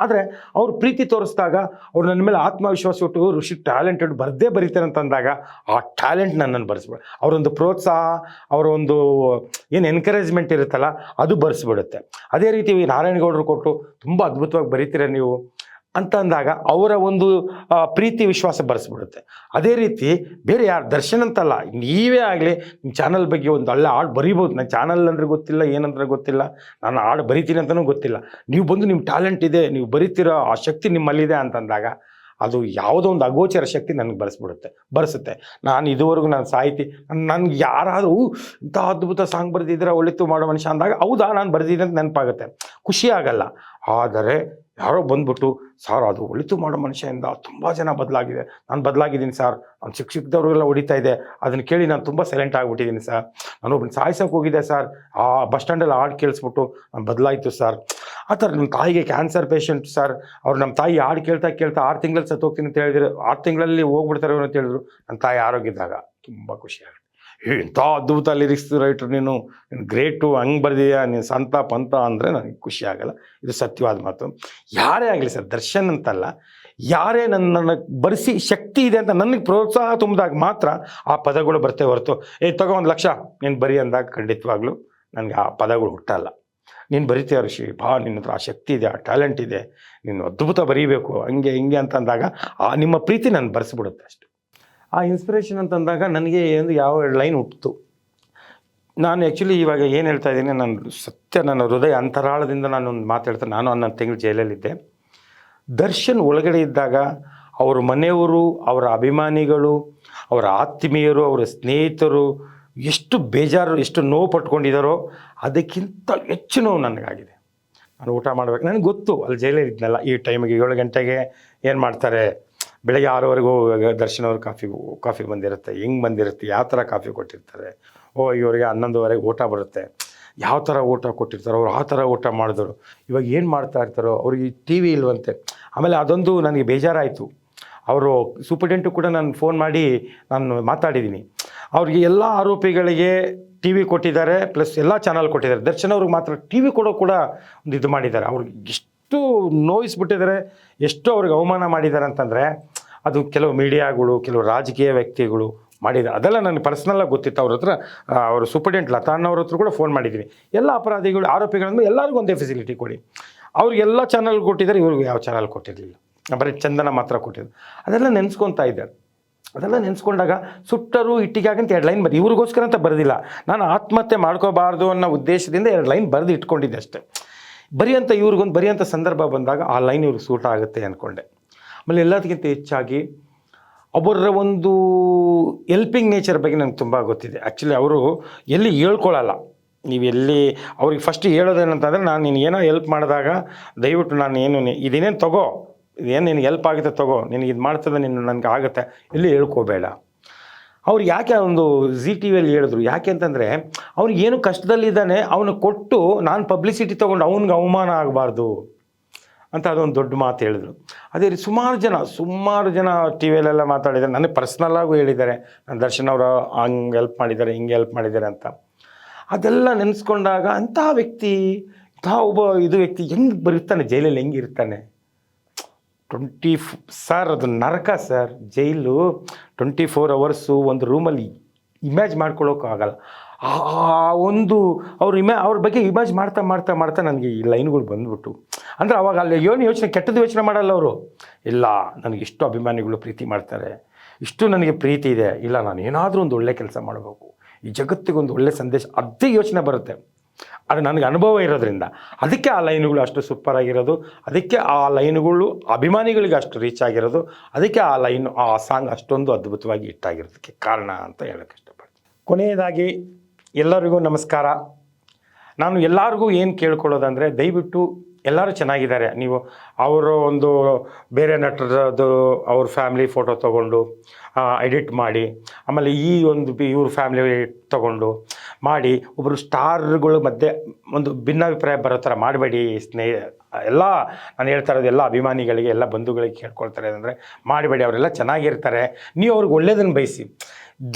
ಆದರೆ ಅವ್ರು ಪ್ರೀತಿ ತೋರಿಸಿದಾಗ, ಅವ್ರು ನನ್ನ ಮೇಲೆ ಆತ್ಮವಿಶ್ವಾಸ ಕೊಟ್ಟು ಋಷಿ ಟ್ಯಾಲೆಂಟೆಡ್ ಬರೀತಾರೆ ಅಂತಂದಾಗ, ಆ ಟ್ಯಾಲೆಂಟ್ ನನ್ನನ್ನು ಬರೆಸ್ಬಿಡ, ಅವರೊಂದು ಪ್ರೋತ್ಸಾಹ, ಅವರ ಒಂದು ಏನು ಎನ್ಕರೇಜ್ಮೆಂಟ್ ಇರುತ್ತಲ್ಲ, ಅದು ಬರೆಸ್ಬಿಡುತ್ತೆ. ಅದೇ ರೀತಿ ನಾರಾಯಣಗೌಡರು ಕೊಟ್ಟು ತುಂಬ ಅದ್ಭುತವಾಗಿ ಬರೀತೀರ ನೀವು ಅಂತ ಅಂದಾಗ ಅವರ ಒಂದು ಪ್ರೀತಿ ವಿಶ್ವಾಸ ಬರೆಸ್ಬಿಡುತ್ತೆ. ಅದೇ ರೀತಿ ಬೇರೆ ಯಾರು ದರ್ಶನ್ ಅಂತಲ್ಲ, ನೀವೇ ಆಗಲಿ ನಿಮ್ಮ ಚಾನಲ್ ಬಗ್ಗೆ ಒಂದು ಒಳ್ಳೆ ಹಾಡು ಬರೀಬೋದು. ನನ್ನ ಚಾನಲ್ ಅಂದರೆ ಗೊತ್ತಿಲ್ಲ, ಏನಂದ್ರೆ ಗೊತ್ತಿಲ್ಲ, ನಾನು ಹಾಡು ಬರಿತೀನಿ ಅಂತಲೂ ಗೊತ್ತಿಲ್ಲ. ನೀವು ಬಂದು ನಿಮ್ಮ ಟ್ಯಾಲೆಂಟ್ ಇದೆ, ನೀವು ಬರೀತಿರೋ ಆ ಶಕ್ತಿ ನಿಮ್ಮಲ್ಲಿದೆ ಅಂತಂದಾಗ ಅದು ಯಾವುದೋ ಒಂದು ಅಗೋಚರ ಶಕ್ತಿ ನನಗೆ ಬರೆಸುತ್ತೆ. ನಾನು ಇದುವರೆಗೂ ನಾನು ಸಾಹಿತಿ, ನನಗೆ ಯಾರಾದರೂ ಇಂಥ ಅದ್ಭುತ ಸಾಂಗ್ ಬರೆದಿದ್ದೀರಾ, ಒಳಿತು ಮಾಡೋ ಮನುಷ್ಯ ಅಂದಾಗ ಹೌದಾ ನಾನು ಬರೆದಿದ್ದೆ ಅಂತ ನೆನಪಾಗುತ್ತೆ, ಖುಷಿ ಆಗಲ್ಲ. ಆದರೆ ಯಾರೋ ಬಂದ್ಬಿಟ್ಟು ಸರ್ ಅದು ಒಳಿತು ಮಾಡೋ ಮನುಷ್ಯರಿಂದ ತುಂಬ ಜನ ಬದಲಾಗಿದೆ, ನಾನು ಬದಲಾಗಿದ್ದೀನಿ ಸರ್, ನಾನು ಚಿಕ್ಕದವ್ರಿಗೆಲ್ಲ ಹೊಡಿತಾ ಇದೆ, ಅದನ್ನು ಕೇಳಿ ನಾನು ತುಂಬ ಸೈಲೆಂಟ್ ಆಗಿಬಿಟ್ಟಿದ್ದೀನಿ ಸರ್, ನಾನೊಬ್ಬನ ಸಾಯಿಸೋಕೆ ಹೋಗಿದ್ದೆ ಸರ್, ಆ ಬಸ್ ಸ್ಟ್ಯಾಂಡಲ್ಲಿ ಹಾಡು ಕೇಳಿಸ್ಬಿಟ್ಟು ನಾನು ಬದಲಾಯಿತು ಸರ್. ಆ ಥರ ನಮ್ಮ ತಾಯಿಗೆ ಕ್ಯಾನ್ಸರ್ ಪೇಷಂಟ್ ಸರ್, ಅವ್ರು ನಮ್ಮ ತಾಯಿ ಹಾಡು ಕೇಳ್ತಾ 6 ತಿಂಗಳಲ್ಲಿ ಸತ್ತೋಗ್ತೀನಿ ಅಂತ ಹೇಳಿದ್ರು, 6 ತಿಂಗಳಲ್ಲಿ ಹೋಗ್ಬಿಡ್ತಾರೆ ಅಂತ ಹೇಳಿದ್ರು. ನನ್ನ ತಾಯಿ ಆರೋಗ್ಯದಾಗ ತುಂಬ ಖುಷಿ ಆಗುತ್ತೆ. ಇಂಥ ಅದ್ಭುತ ಲಿರಿಕ್ಸ್ ರೈಟ್ರು, ನೀನು ಗ್ರೇಟು, ಹಂಗೆ ಬರೆದಿದ್ಯಾ, ನೀನು ಸಂತ ಪಂತ ಅಂದರೆ ನನಗೆ ಖುಷಿ ಆಗಲ್ಲ. ಇದು ಸತ್ಯವಾದ ಮಾತು. ಯಾರೇ ಆಗಲಿ ಸರ್, ದರ್ಶನ್ ಅಂತಲ್ಲ, ಯಾರೇ ನನ್ನ ಬರೆಸಿ ಶಕ್ತಿ ಇದೆ ಅಂತ ನನಗೆ ಪ್ರೋತ್ಸಾಹ ತುಂಬಿದಾಗ ಮಾತ್ರ ಆ ಪದಗಳು ಬರ್ತೇ ಹೊರತು ತಗೋ 1 ಲಕ್ಷ ನೀನು ಬರಿ ಅಂದಾಗ ಖಂಡಿತವಾಗ್ಲೂ ನನಗೆ ಆ ಪದಗಳು ಹುಟ್ಟಲ್ಲ. ನೀನು ಬರಿತೀಯ ಋಷಿ, ನಿನ್ನ ಹತ್ರ ಆ ಶಕ್ತಿ ಇದೆ, ಆ ಟ್ಯಾಲೆಂಟ್ ಇದೆ, ನೀನು ಅದ್ಭುತ ಬರೀಬೇಕು, ಹಂಗೆ ಹಿಂಗೆ ಅಂತಂದಾಗ ಆ ನಿಮ್ಮ ಪ್ರೀತಿ ನಾನು ಬರೆಸ್ಬಿಡುತ್ತೆ ಅಷ್ಟು. ಆ ಇನ್ಸ್ಪಿರೇಷನ್ ಅಂತಂದಾಗ ನನಗೆ ಒಂದು ಯಾವ ಲೈನ್ ಹುಟ್ಟಿತು. ನಾನು ಆ್ಯಕ್ಚುಲಿ ಇವಾಗ ಏನು ಹೇಳ್ತಾ ಇದ್ದೀನಿ, ನನ್ನ ಹೃದಯ ಅಂತರಾಳದಿಂದ ನಾನು ಒಂದು ಮಾತಾಡ್ತೀನಿ. ನಾನು 11 ತಿಂಗಳು ಜೈಲಲ್ಲಿದ್ದೆ. ದರ್ಶನ್ ಒಳಗಡೆ ಇದ್ದಾಗ ಅವ್ರ ಮನೆಯವರು, ಅವರ ಅಭಿಮಾನಿಗಳು, ಅವರ ಆತ್ಮೀಯರು, ಅವರ ಸ್ನೇಹಿತರು ಎಷ್ಟು ಬೇಜಾರು, ಎಷ್ಟು ನೋವು ಪಟ್ಕೊಂಡಿದ್ದಾರೋ ಅದಕ್ಕಿಂತ ಹೆಚ್ಚು ನೋವು ನನಗಾಗಿದೆ. ನಾನು ಊಟ ಮಾಡಬೇಕು, ನನಗೆ ಗೊತ್ತು ಅಲ್ಲಿ ಜೈಲಲ್ಲಿ ಇದ್ನಲ್ಲ, ಈ ಟೈಮಿಗೆ 7 ಗಂಟೆಗೆ ಏನು ಮಾಡ್ತಾರೆ, ಬೆಳಗ್ಗೆ 6ವರೆಗೂ ದರ್ಶನ್ ಅವ್ರ ಕಾಫಿ ಬಂದಿರುತ್ತೆ, ಹೆಂಗೆ ಬಂದಿರುತ್ತೆ, ಯಾವ ಥರ ಕಾಫಿ ಕೊಟ್ಟಿರ್ತಾರೆ, ಇವರಿಗೆ 11ವರೆಗೆ ಊಟ ಬರುತ್ತೆ, ಯಾವ ಥರ ಊಟ ಕೊಟ್ಟಿರ್ತಾರೋ ಅವ್ರು ಆ ಥರ ಊಟ ಮಾಡಿದ್ರು. ಇವಾಗ ಏನು ಮಾಡ್ತಾ ಇರ್ತಾರೋ, ಅವ್ರಿಗೆ ಟಿ ವಿ ಇಲ್ವಂತೆ. ಆಮೇಲೆ ಅದೊಂದು ನನಗೆ ಬೇಜಾರಾಯಿತು. ಅವರು ಸೂಪರ್ಡೆಂಟು ಕೂಡ ನಾನು ಫೋನ್ ಮಾಡಿ ನಾನು ಮಾತಾಡಿದ್ದೀನಿ. ಅವ್ರಿಗೆ ಎಲ್ಲ ಆರೋಪಿಗಳಿಗೆ ಟಿ ವಿ ಕೊಟ್ಟಿದ್ದಾರೆ, ಪ್ಲಸ್ ಎಲ್ಲ ಚಾನಲ್ ಕೊಟ್ಟಿದ್ದಾರೆ. ದರ್ಶನ್ ಅವ್ರಿಗೆ ಮಾತ್ರ ಟಿ ವಿ ಕೊಡೋ ಕೂಡ ಒಂದು ಇದು ಮಾಡಿದ್ದಾರೆ. ಅವ್ರಿಗೆ ಎಷ್ಟು ನೋಯಿಸ್ಬಿಟ್ಟಿದ್ದಾರೆ, ಎಷ್ಟು ಅವ್ರಿಗೆ ಅವಮಾನ ಮಾಡಿದ್ದಾರೆ ಅಂತಂದರೆ ಅದು ಕೆಲವು ಮೀಡಿಯಾಗಳು, ಕೆಲವು ರಾಜಕೀಯ ವ್ಯಕ್ತಿಗಳು ಮಾಡಿದ್ದಾರೆ. ಅದೆಲ್ಲ ನನಗೆ ಪರ್ಸ್ನಲ್ಲಾಗಿ ಗೊತ್ತಿತ್ತು. ಅವ್ರ ಹತ್ರ ಅವರು ಸೂಪರ್ಡೆಂಟ್ ಲತಾನ್ನವ್ರ ಹತ್ರ ಕೂಡ ಫೋನ್ ಮಾಡಿದ್ದೀನಿ. ಎಲ್ಲ ಅಪರಾಧಿಗಳು, ಆರೋಪಿಗಳನ್ನು ಎಲ್ಲರಿಗೂ ಒಂದೇ ಫೆಸಿಲಿಟಿ ಕೊಡಿ. ಅವ್ರಿಗೆಲ್ಲ ಚಾನಲ್ ಕೊಟ್ಟಿದ್ದಾರೆ, ಇವ್ರಿಗೆ ಯಾವ ಚಾನಲ್ ಕೊಟ್ಟಿರಲಿಲ್ಲ, ಬರೀ ಚಂದನ ಮಾತ್ರ ಕೊಟ್ಟಿದ್ದು. ಅದೆಲ್ಲ ನೆನೆಸ್ಕೊತಾ ಇದ್ದಾರೆ. ಅದೆಲ್ಲ ನೆನೆಸ್ಕೊಂಡಾಗ ಸುಟ್ಟರು ಇಟ್ಟಿಗಾಗಂತ 2 ಲೈನ್ ಇವ್ರಿಗೋಸ್ಕರ ಅಂತ ಬರೆದಿಲ್ಲ, ನಾನು ಆತ್ಮಹತ್ಯೆ ಮಾಡ್ಕೋಬಾರ್ದು ಅನ್ನೋ ಉದ್ದೇಶದಿಂದ 2 ಲೈನ್ ಬರೆದು ಇಟ್ಕೊಂಡಿದ್ದೆ ಅಷ್ಟೇ. ಬರೆಯಂಥ ಇವ್ರಿಗೊಂದು ಬರೆಯೋಂಥ ಸಂದರ್ಭ ಬಂದಾಗ ಆ ಲೈನ್ ಇವ್ರಿಗೆ ಸೂಟ್ ಆಗುತ್ತೆ ಅಂದ್ಕೊಂಡೆ. ಆಮೇಲೆ ಎಲ್ಲದಕ್ಕಿಂತ ಹೆಚ್ಚಾಗಿ ಅವರ ಒಂದು ಎಲ್ಪಿಂಗ್ ನೇಚರ್ ಬಗ್ಗೆ ನನಗೆ ತುಂಬ ಗೊತ್ತಿದೆ. ಆ್ಯಕ್ಚುಲಿ ಅವರು ಎಲ್ಲಿ ಹೇಳ್ಕೊಳ್ಳಲ್ಲ. ನೀವು ಎಲ್ಲಿ ಅವ್ರಿಗೆ ಫಸ್ಟ್ ಹೇಳೋದೇನಂತಂದರೆ, ನಾನು ನೀನು ಏನೋ ಹೆಲ್ಪ್ ಮಾಡಿದಾಗ ದಯವಿಟ್ಟು ನಾನು ಇದೇನೇನು ತಗೋ, ಇದೇನು ನಿನಗೆ ಹೆಲ್ಪ್ ಆಗುತ್ತೆ ತಗೋ, ನಿನಗೆ ಇದು ಮಾಡ್ತದೆ, ನನಗೆ ಆಗುತ್ತೆ, ಎಲ್ಲಿ ಹೇಳ್ಕೋಬೇಡ. ಅವ್ರು ಯಾಕೆ ಒಂದು ZTV ಹೇಳಿದ್ರು, ಯಾಕೆ ಅಂತಂದರೆ ಅವ್ನಿಗೆ ಏನು ಕಷ್ಟದಲ್ಲಿದ್ದಾನೆ, ಅವನು ಕೊಟ್ಟು ನಾನು ಪಬ್ಲಿಸಿಟಿ ತೊಗೊಂಡು ಅವ್ನಿಗೆ ಅವಮಾನ ಆಗಬಾರ್ದು ಅಂತ ಅದೊಂದು ದೊಡ್ಡ ಮಾತು ಹೇಳಿದ್ರು. ಅದೇ ರೀತಿ ಸುಮಾರು ಜನ ಟಿ ವಿಯಲ್ಲೆಲ್ಲ ಮಾತಾಡಿದ್ದಾರೆ, ನನಗೆ ಪರ್ಸ್ನಲ್ಲಾಗೂ ಹೇಳಿದ್ದಾರೆ, ನಾನು ದರ್ಶನ್ ಅವರು ಹಂಗೆ ಹೆಲ್ಪ್ ಮಾಡಿದ್ದಾರೆ, ಹಿಂಗೆ ಹೆಲ್ಪ್ ಮಾಡಿದ್ದಾರೆ ಅಂತ. ಅದೆಲ್ಲ ನೆನೆಸ್ಕೊಂಡಾಗ ಅಂಥ ವ್ಯಕ್ತಿ, ಒಬ್ಬ ವ್ಯಕ್ತಿ ಹೆಂಗೆ ಬರುತ್ತಾನೆ ಜೈಲಲ್ಲಿ, ಹೆಂಗೆ ಇರ್ತಾನೆ? ಸರ್ ಅದು ನರಕ ಸರ್, ಜೈಲು 24 ಅವರ್ಸು ಒಂದು ರೂಮಲ್ಲಿ ಇಮ್ಯಾಜ್ ಮಾಡ್ಕೊಳ್ಳೋಕ್ಕಾಗಲ್ಲ. ಅವ್ರ ಬಗ್ಗೆ ಇಮ್ಯಾಜ್ ಮಾಡ್ತಾ ನನಗೆ ಈ ಲೈನ್ಗಳು ಬಂದ್ಬಿಟ್ಟು, ಅಂದರೆ ಅವಾಗ ಅಲ್ಲಿ ಯೋಚನೆ ಕೆಟ್ಟದ್ದು ಯೋಚನೆ ಮಾಡಲ್ಲ ಅವರು. ಇಲ್ಲ, ನನಗೆ ಇಷ್ಟು ಅಭಿಮಾನಿಗಳು ಪ್ರೀತಿ ಮಾಡ್ತಾರೆ, ಇಷ್ಟು ನನಗೆ ಪ್ರೀತಿ ಇದೆ, ಇಲ್ಲ ನಾನು ಏನಾದರೂ ಒಂದು ಒಳ್ಳೆ ಕೆಲಸ ಮಾಡಬೇಕು, ಈ ಜಗತ್ತಿಗೊಂದು ಒಳ್ಳೆ ಸಂದೇಶ, ಅದೇ ಯೋಚನೆ ಬರುತ್ತೆ. ಅದು ನನಗೆ ಅನುಭವ ಇರೋದ್ರಿಂದ ಅದಕ್ಕೆ ಆ ಲೈನುಗಳು ಅಷ್ಟು ಸೂಪರ್ ಆಗಿರೋದು, ಅದಕ್ಕೆ ಆ ಲೈನುಗಳು ಅಭಿಮಾನಿಗಳಿಗೆ ಅಷ್ಟು ರೀಚ್ ಆಗಿರೋದು, ಅದಕ್ಕೆ ಆ ಸಾಂಗ್ ಅಷ್ಟೊಂದು ಅದ್ಭುತವಾಗಿ ಹಿಟ್ಟಾಗಿರೋದಕ್ಕೆ ಕಾರಣ ಅಂತ ಹೇಳೋಕ್ಕೆ ಇಷ್ಟಪಡ್ತೀನಿ. ಕೊನೆಯದಾಗಿ ಎಲ್ಲರಿಗೂ ನಮಸ್ಕಾರ. ನಾನು ಎಲ್ಲರಿಗೂ ಏನು ಕೇಳ್ಕೊಳ್ಳೋದಂದರೆ, ದಯವಿಟ್ಟು ಎಲ್ಲರೂ ಚೆನ್ನಾಗಿದ್ದಾರೆ, ನೀವು ಅವರು ಒಂದು ಬೇರೆ ನಟರದ್ದು ಅವ್ರ ಫ್ಯಾಮಿಲಿ ಫೋಟೋ ತೊಗೊಂಡು ಎಡಿಟ್ ಮಾಡಿ, ಆಮೇಲೆ ಇವ್ರ ಫ್ಯಾಮಿಲಿ ತೊಗೊಂಡು ಮಾಡಿ ಒಬ್ಬರು ಸ್ಟಾರ್ಗಳ ಮಧ್ಯೆ ಒಂದು ಭಿನ್ನಾಭಿಪ್ರಾಯ ಬರೋ ಥರ ಮಾಡಬೇಡಿ. ಎಲ್ಲ ನಾನು ಹೇಳ್ತಾ ಇರೋದು ಎಲ್ಲ ಅಭಿಮಾನಿಗಳಿಗೆ, ಎಲ್ಲ ಬಂಧುಗಳಿಗೆ ಕೇಳ್ಕೊಳ್ತಾರೆ ಅಂದರೆ ಮಾಡಬೇಡಿ. ಅವರೆಲ್ಲ ಚೆನ್ನಾಗಿರ್ತಾರೆ, ನೀವು ಅವ್ರಿಗೆ ಒಳ್ಳೇದನ್ನು ಬಯಸಿ.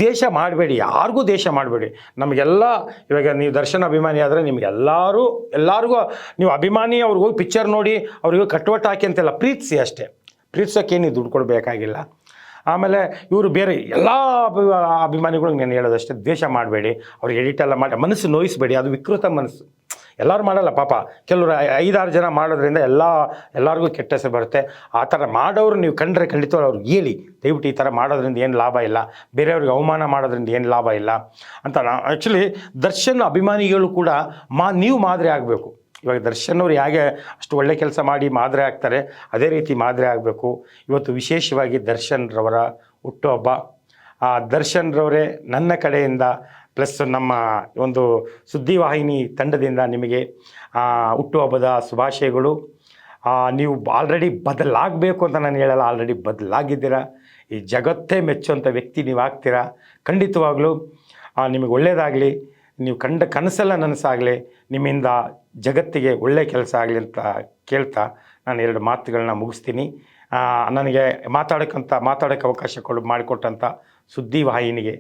ದೇಶ ಮಾಡಬೇಡಿ, ಯಾರಿಗೂ ದೇಶ ಮಾಡಬೇಡಿ. ನಮಗೆಲ್ಲ ಇವಾಗ ನೀವು ದರ್ಶನ್ ಅಭಿಮಾನಿ ಆದರೆ ಎಲ್ಲರಿಗೂ ನೀವು ಅಭಿಮಾನಿ, ಅವ್ರಿಗೆ ಹೋಗಿ ಪಿಕ್ಚರ್ ನೋಡಿ ಅವ್ರಿಗೆ ಕಟ್ಟುವಟ್ಟು ಹಾಕಿ ಅಂತೆಲ್ಲ ಪ್ರೀತಿಸಿ ಅಷ್ಟೇ. ಪ್ರೀತಿಸೋಕ್ಕೆ ನೀವು ದುಡ್ಡು ಕೊಡಬೇಕಾಗಿಲ್ಲ. ಆಮೇಲೆ ಇವರು ಬೇರೆ ಎಲ್ಲ ಅಭಿಮಾನಿಗಳಿಗೆ ನಾನು ಹೇಳೋದಷ್ಟೇ, ದ್ವೇಷ ಮಾಡಬೇಡಿ, ಅವ್ರಿಗೆ ಎಡಿಟ್ ಎಲ್ಲ ಮಾಡಿ ಮನಸ್ಸು ನೋಯಿಸಬೇಡಿ. ಅದು ವಿಕೃತ ಮನಸ್ಸು. ಎಲ್ಲರೂ ಮಾಡಲ್ಲ ಪಾಪ, ಕೆಲವರು 5-6 ಜನ ಮಾಡೋದ್ರಿಂದ ಎಲ್ಲರಿಗೂ ಕೆಟ್ಟ ಹೆಸರು ಬರುತ್ತೆ. ಆ ಥರ ಮಾಡೋರು ನೀವು ಕಂಡ್ರೆ ಖಂಡಿತವಾಗಿ ಅವ್ರಿಗೆ ಹೇಳಿ, ದಯವಿಟ್ಟು ಈ ಥರ ಮಾಡೋದ್ರಿಂದ ಏನು ಲಾಭ ಇಲ್ಲ, ಬೇರೆಯವ್ರಿಗೆ ಅವಮಾನ ಮಾಡೋದ್ರಿಂದ ಏನು ಲಾಭ ಇಲ್ಲ ಅಂತ. ಆ್ಯಕ್ಚುಲಿ ದರ್ಶನ್ ಅಭಿಮಾನಿಗಳು ಕೂಡ ನೀವು ಮಾದರಿ ಆಗಬೇಕು. ಇವಾಗ ದರ್ಶನ್ ಅವ್ರು ಹೇಗೆ ಅಷ್ಟು ಒಳ್ಳೆ ಕೆಲಸ ಮಾಡಿ ಮಾದರಿ ಆಗ್ತಾರೆ, ಅದೇ ರೀತಿ ಮಾದರಿ ಆಗಬೇಕು. ಇವತ್ತು ವಿಶೇಷವಾಗಿ ದರ್ಶನ್ ರವರ ಹುಟ್ಟುಹಬ್ಬ. ದರ್ಶನ್ ರವರೇ ನನ್ನ ಕಡೆಯಿಂದ ಪ್ಲಸ್ ನಮ್ಮ ಒಂದು ಸುದ್ದಿವಾಹಿನಿ ತಂಡದಿಂದ ನಿಮಗೆ ಹುಟ್ಟುಹಬ್ಬದ ಶುಭಾಶಯಗಳು. ನೀವು ಆಲ್ರೆಡಿ ಬದಲಾಗಬೇಕು ಅಂತ ನಾನು ಹೇಳಲ್ಲ, ಆಲ್ರೆಡಿ ಬದಲಾಗಿದ್ದೀರಾ. ಈ ಜಗತ್ತೇ ಮೆಚ್ಚುವಂಥ ವ್ಯಕ್ತಿ ನೀವು ಆಗ್ತೀರಾ. ಖಂಡಿತವಾಗ್ಲೂ ನಿಮಗೆ ಒಳ್ಳೆಯದಾಗಲಿ, ನೀವು ಕಂಡ ಕನಸೆಲ್ಲ ನನಸಾಗಲಿ, ನಿಮ್ಮಿಂದ ಜಗತ್ತಿಗೆ ಒಳ್ಳೆಯ ಕೆಲಸ ಆಗಲಿ ಅಂತ ಕೇಳ್ತಾ ನಾನು 2 ಮಾತುಗಳನ್ನ ಮುಗಿಸ್ತೀನಿ. ನನಗೆ ಮಾತಾಡೋಕ್ಕೆ ಅವಕಾಶ ಮಾಡಿಕೊಟ್ಟಂಥ ಸುದ್ದಿವಾಹಿನಿಗೆ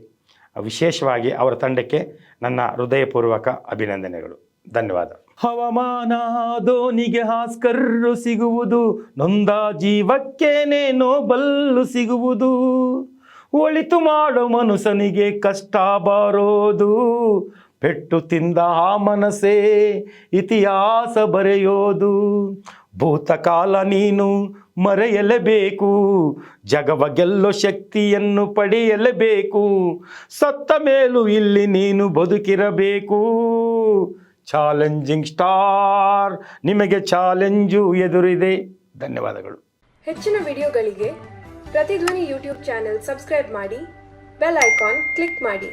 ವಿಶೇಷವಾಗಿ ಅವರ ತಂಡಕ್ಕೆ ನನ್ನ ಹೃದಯಪೂರ್ವಕ ಅಭಿನಂದನೆಗಳು. ಧನ್ಯವಾದ. ಹವಾಮಾನ ಧೋನಿಗೆ ಆಸ್ಕರ್ರು ಸಿಗುವುದು, ನೊಂದ ಜೀವಕ್ಕೇನೆ ನೋಬಲ್ಲು ಸಿಗುವುದು, ಒಳಿತು ಮಾಡೋ ಮನುಷ್ಯನಿಗೆ ಕಷ್ಟ ಬರೋದು, ಪೆಟ್ಟು ತಿಂದ ಆ ಮನಸ್ಸೇ ಇತಿಹಾಸ ಬರೆಯೋದು, ಭೂತಕಾಲ ನೀನು ಮರೆಯಲೇಬೇಕು, ಜಗವ ಗೆಲ್ಲೋ ಶಕ್ತಿಯನ್ನು ಪಡೆಯಲೇಬೇಕು, ಸತ್ತ ಮೇಲೂ ಇಲ್ಲಿ ನೀನು ಬದುಕಿರಬೇಕು. ಚಾಲೆಂಜಿಂಗ್ ಸ್ಟಾರ್, ನಿಮಗೆ ಚಾಲೆಂಜು ಎದುರಿದೆ. ಧನ್ಯವಾದಗಳು. ಹೆಚ್ಚಿನ ವಿಡಿಯೋಗಳಿಗೆ ಪ್ರತಿಧ್ವನಿ ಯೂಟ್ಯೂಬ್ ಚಾನೆಲ್ ಸಬ್ಸ್ಕ್ರೈಬ್ ಮಾಡಿ, ಬೆಲ್ ಐಕಾನ್ ಕ್ಲಿಕ್ ಮಾಡಿ.